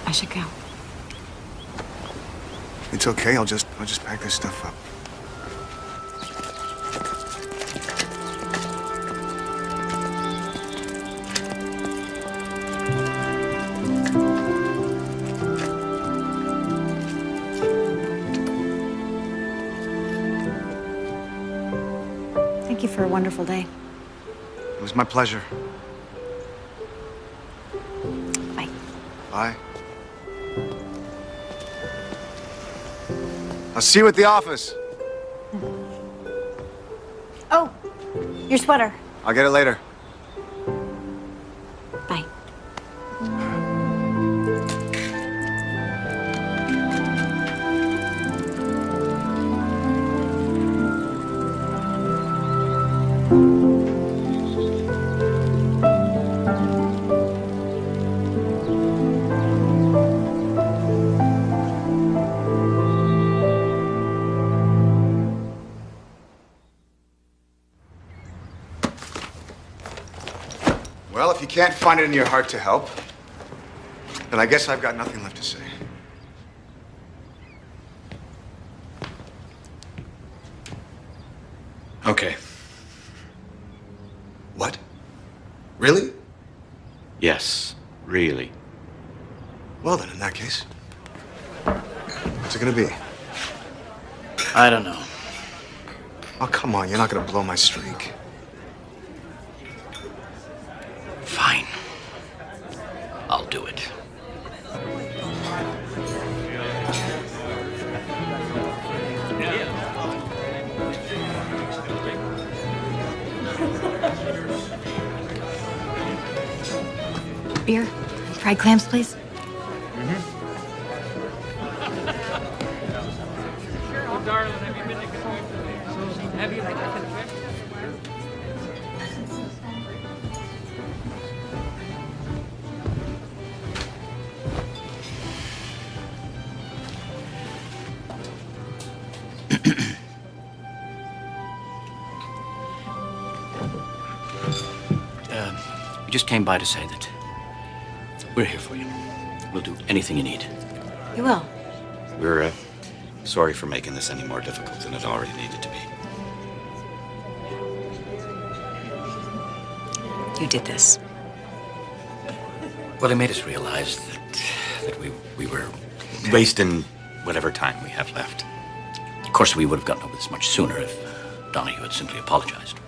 I should go. It's okay. I'll just pack this stuff up. Thank you for a wonderful day. It was my pleasure. Bye. Bye. I'll see you at the office. Oh, your sweater. I'll get it later. Bye. Well, if you can't find it in your heart to help, then I guess I've got nothing left to say. Okay. What? Really? Yes, really. Well then, in that case, what's it gonna be? I don't know. Oh, come on, you're not gonna blow my streak. Fine. I'll do it. Beer? Fried clams, please? We just came by to say that we're here for you. We'll do anything you need. You will. We're sorry for making this any more difficult than it already needed to be. You did this. Well, they made us realize that we were Wasting whatever time we have left. Of course, we would have gotten over this much sooner if Donahue had simply apologized.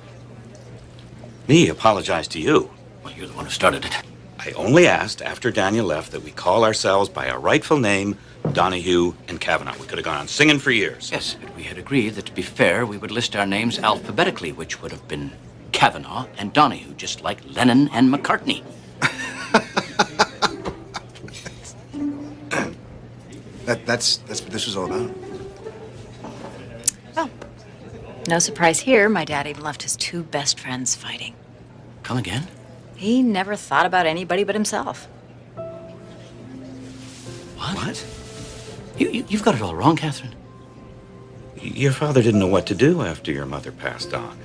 Me apologize to you? Well, you're the one who started it. I only asked after Daniel left that we call ourselves by our rightful name, Donahue and Kavanaugh. We could have gone on singing for years. Yes, but we had agreed that to be fair, we would list our names alphabetically, which would have been Kavanaugh and Donahue, just like Lennon and McCartney. That's what this was all about. Well, no surprise here. My dad even left his two best friends fighting. Come again? He never thought about anybody but himself. What? You've got it all wrong, Catherine. Your father didn't know what to do after your mother passed on.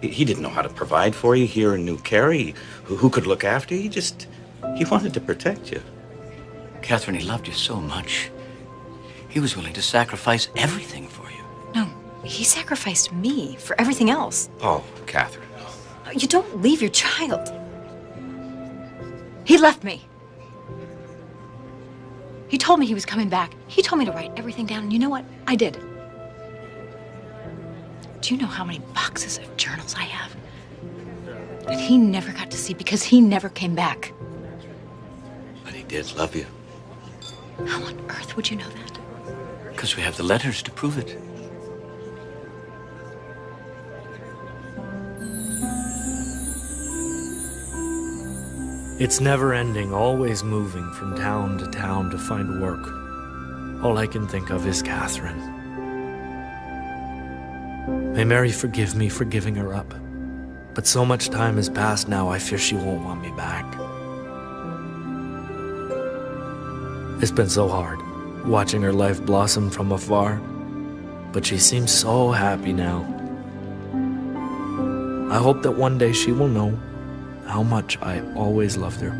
He didn't know how to provide for you here in New Carey, who could look after you. He wanted to protect you. Catherine, he loved you so much. He was willing to sacrifice everything for you. No, he sacrificed me for everything else. Oh, Catherine. You don't leave your child. He left me. He told me he was coming back. He told me to write everything down, and you know what? I did. Do you know how many boxes of journals I have? That he never got to see because he never came back. But he did love you. How on earth would you know that? Because we have the letters to prove it. It's never ending, always moving from town to find work. All I can think of is Catherine. May Mary forgive me for giving her up. But so much time has passed now, I fear she won't want me back. It's been so hard, watching her life blossom from afar. But she seems so happy now. I hope that one day she will know how much I always loved her.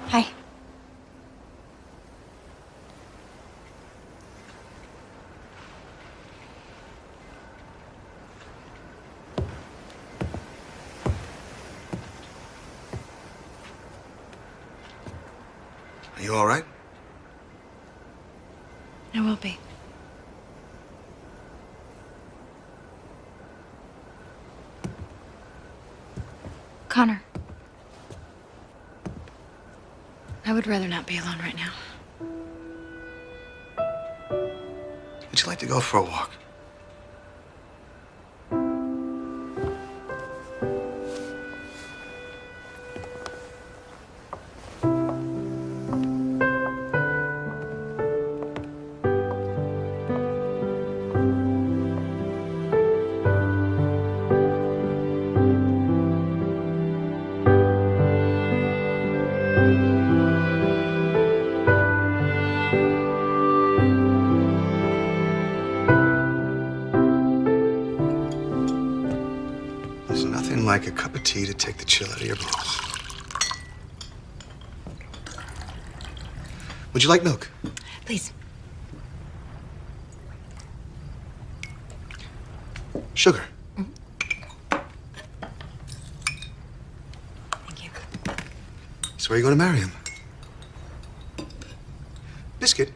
Hi. Are you all right? I will be. Connor. I would rather not be alone right now. Would you like to go for a walk? There's nothing like a cup of tea to take the chill out of your bones. Would you like milk? Please. Sugar? Thank you. So where are you going to marry him? Biscuit?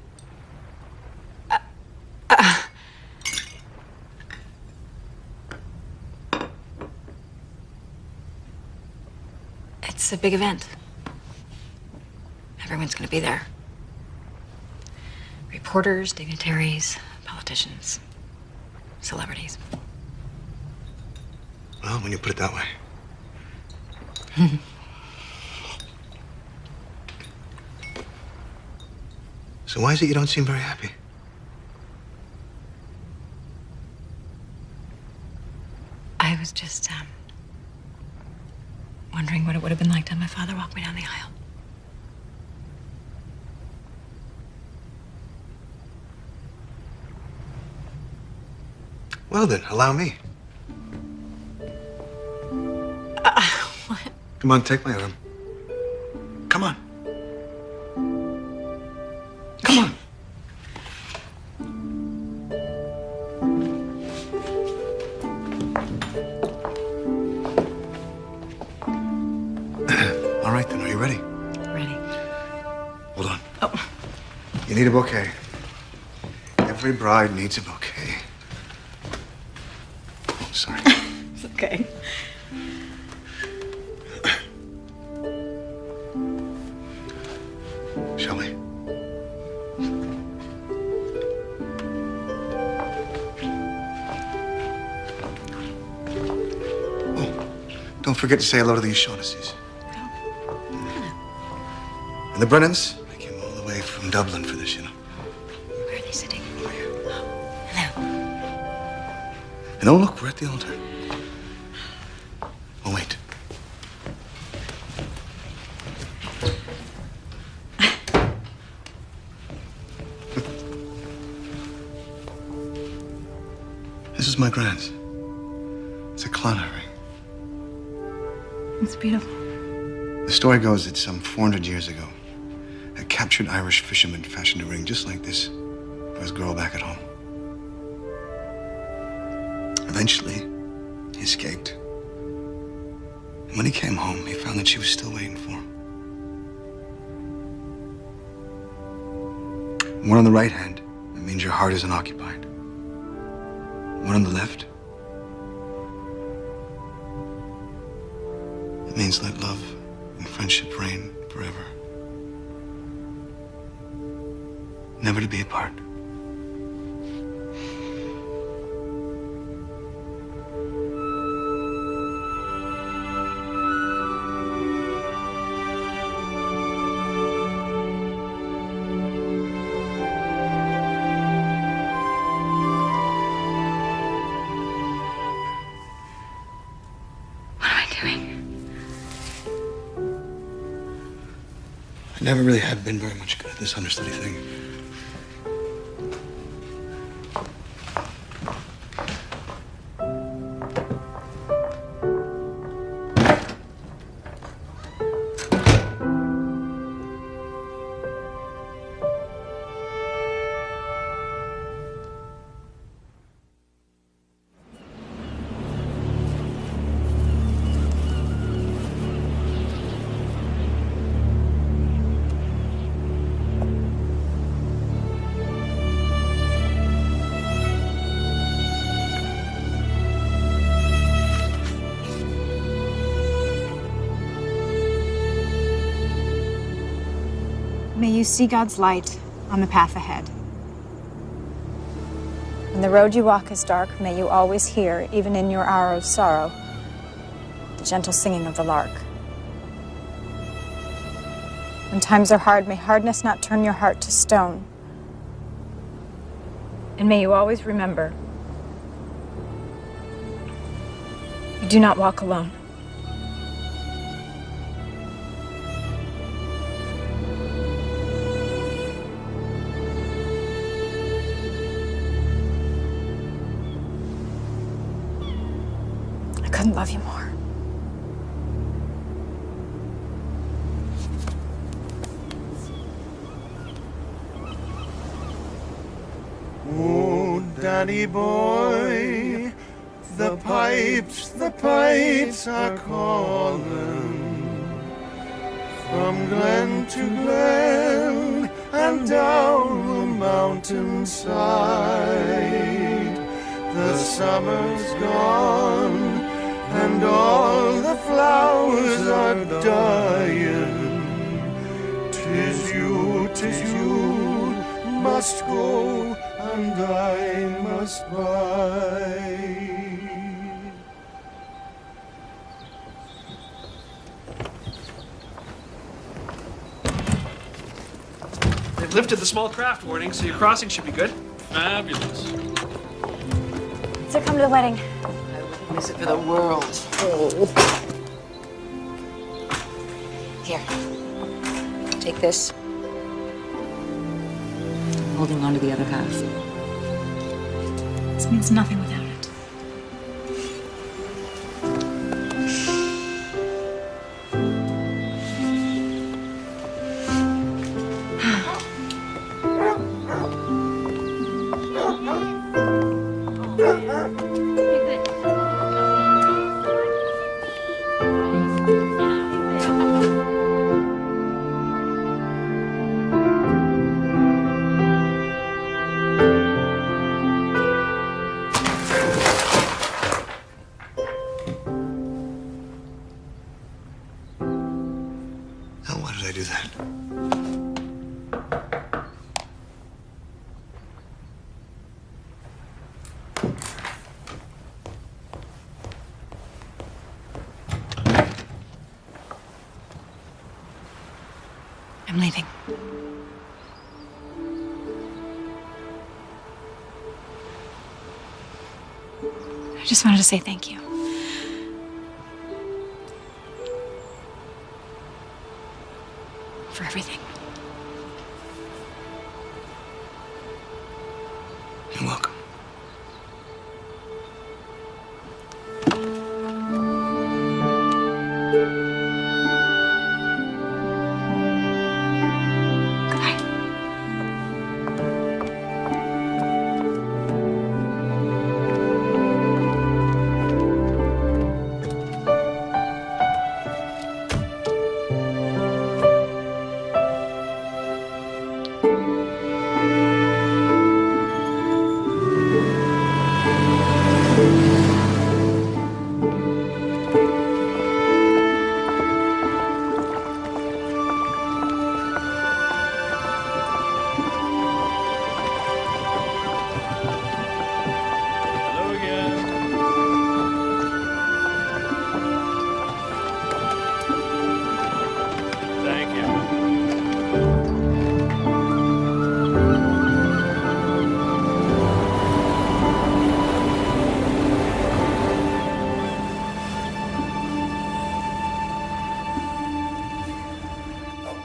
It's a big event. Everyone's going to be there. Reporters, dignitaries, politicians, celebrities. Well, when you put it that way. So why is it you don't seem very happy? I was just, wondering what it would have been like to have my father walk me down the aisle. Well then, allow me. What? Come on, take my arm. Come on. Come on. All right then, are you ready? Ready. Hold on. Oh. You need a bouquet. Every bride needs a bouquet. Oh, sorry. It's okay. Shall we? Oh, don't forget to say hello to the O'Shaughnessy's. And the Brennans, they came all the way from Dublin for this, you know. Where are they sitting? And oh, look, we're at the altar. Oh, wait. This is my grand's. It's a Clonard ring. It's beautiful. The story goes that some 400 years ago, a captured Irish fisherman fashioned a ring just like this for his girl back at home. Eventually, he escaped. And when he came home, he found that she was still waiting for him. One on the right hand, that means your heart is unoccupied. One on the left, it means let love and friendship reign forever. Never to be apart. I never really have been very much good at this understudy thing. May you see God's light on the path ahead. When the road you walk is dark, may you always hear, even in your hour of sorrow, the gentle singing of the lark. When times are hard, may hardness not turn your heart to stone. And may you always remember, you do not walk alone. I couldn't love you more. Oh, Daddy boy, the pipes are calling from glen to glen and down the mountainside. The summer's gone and all the flowers are dying. 'Tis you must go and I must bide. They've lifted the small craft warning, so your crossing should be good. Fabulous. So come to the wedding. I wouldn't miss it for the world. Here. Take this. I'm holding on to the other half. This means nothing without it. I'm leaving. I just wanted to say thank you. For everything. You're welcome.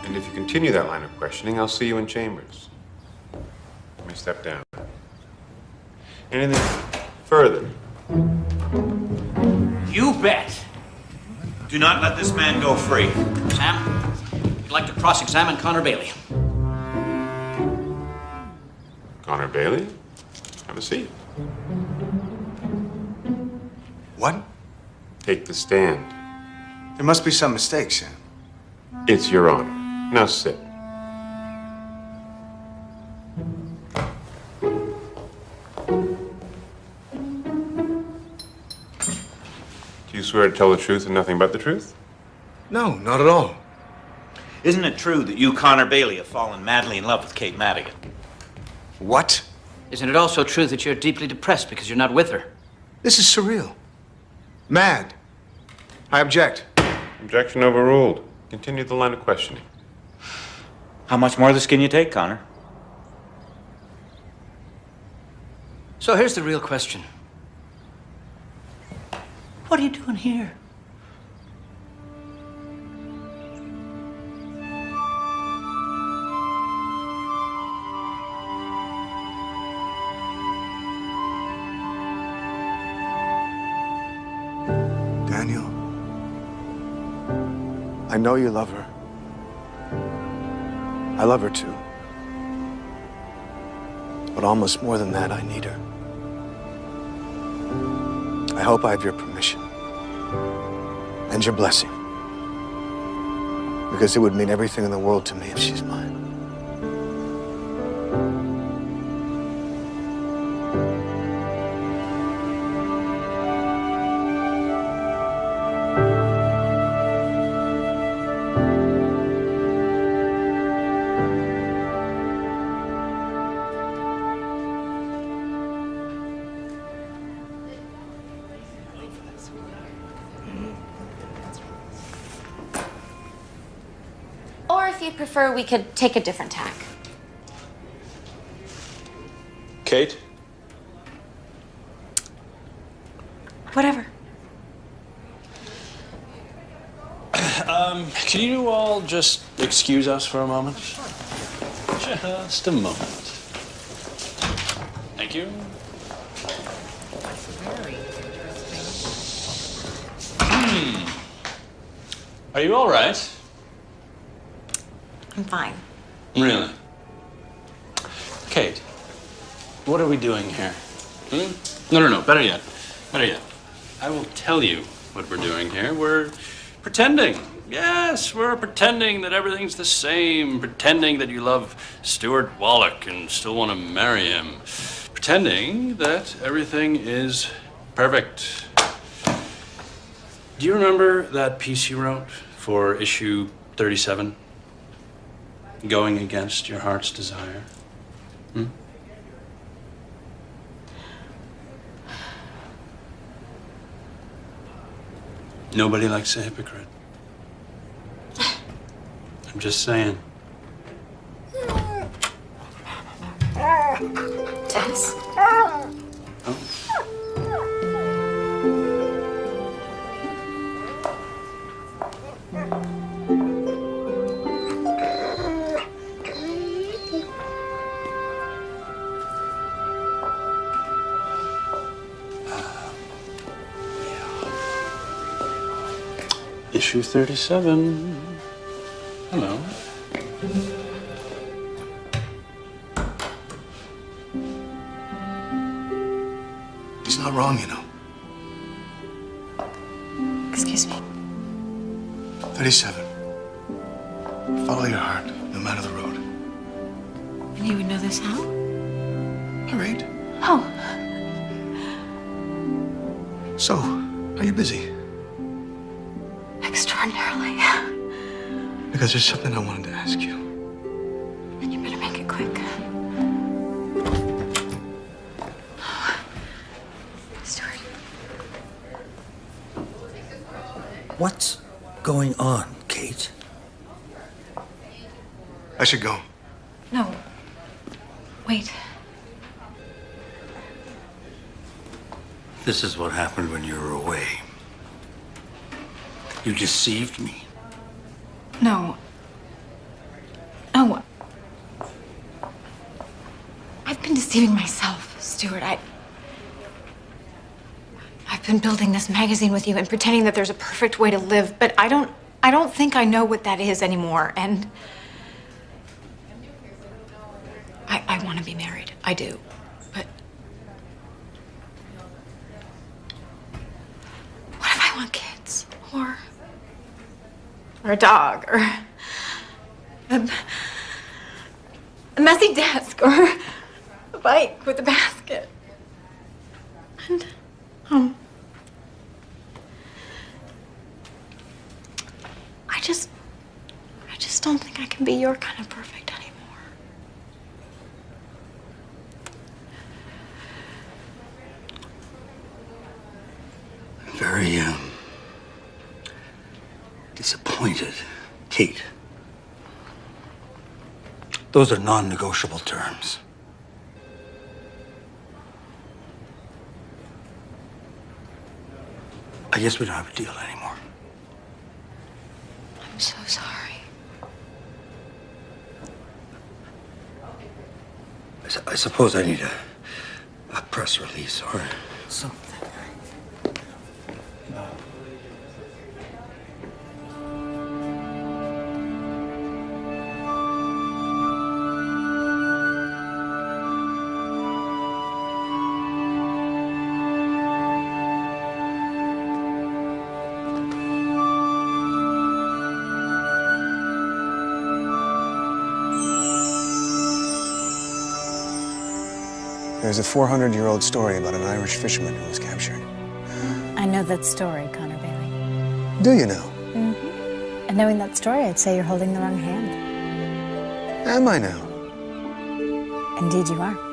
And if you continue that line of questioning, I'll see you in chambers. Let me step down. Anything further? You bet. Do not let this man go free. Sam, you'd like to cross-examine Connor Bailey. Connor Bailey? Have a seat. What? Take the stand. There must be some mistake, Sam. It's your honor. Now sit. Do you swear to tell the truth and nothing but the truth? No, not at all. Isn't it true that you, Connor Bailey, have fallen madly in love with Kate Madigan? What? Isn't it also true that you're deeply depressed because you're not with her? This is surreal. Mad. I object. Objection overruled. Continue the line of questioning. How much more of this can you take, Connor? So here's the real question. What are you doing here? Daniel, I know you love her. I love her too. But almost more than that, I need her. I hope I have your permission and your blessing, because it would mean everything in the world to me if she's mine. Or if you prefer, we could take a different tack. Kate? Whatever. Can you all just excuse us for a moment? Just a moment. Thank you. Are you all right? I'm fine. Really? Kate, what are we doing here? No. Better yet. I will tell you what we're doing here. We're pretending. Yes, we're pretending that everything's the same. Pretending that you love Stuart Wallach and still want to marry him. Pretending that everything is perfect. Do you remember that piece you wrote for issue 37? Going against your heart's desire? Hmm? Nobody likes a hypocrite. I'm just saying. Tess? Issue 37. Hello. He's not wrong, you know. Excuse me. 37. Follow your heart, no matter the road. And you would know this how? I read. Oh. So, are you busy? Extraordinarily. Because there's something I wanted to ask you. And you better make it quick. Stuart. What's going on, Kate? I should go. No. Wait. This is what happened when you were away. You deceived me. No. No. I've been deceiving myself, Stuart. I've been building this magazine with you and pretending that there's a perfect way to live, but I don't think I know what that is anymore. And I want to be married. I do. But what if I want kids? Or a dog, or a messy desk, or a bike with a basket. And, I just don't think I can be your kind of perfect anymore. I'm very, disappointed, Kate. Those are non-negotiable terms. I guess we don't have a deal anymore. I'm so sorry. I suppose I need a press release or something. There's a 400-year-old story about an Irish fisherman who was captured. I know that story, Connor Bailey. Do you know? Mm-hmm. And knowing that story, I'd say you're holding the wrong hand. Am I now? Indeed you are.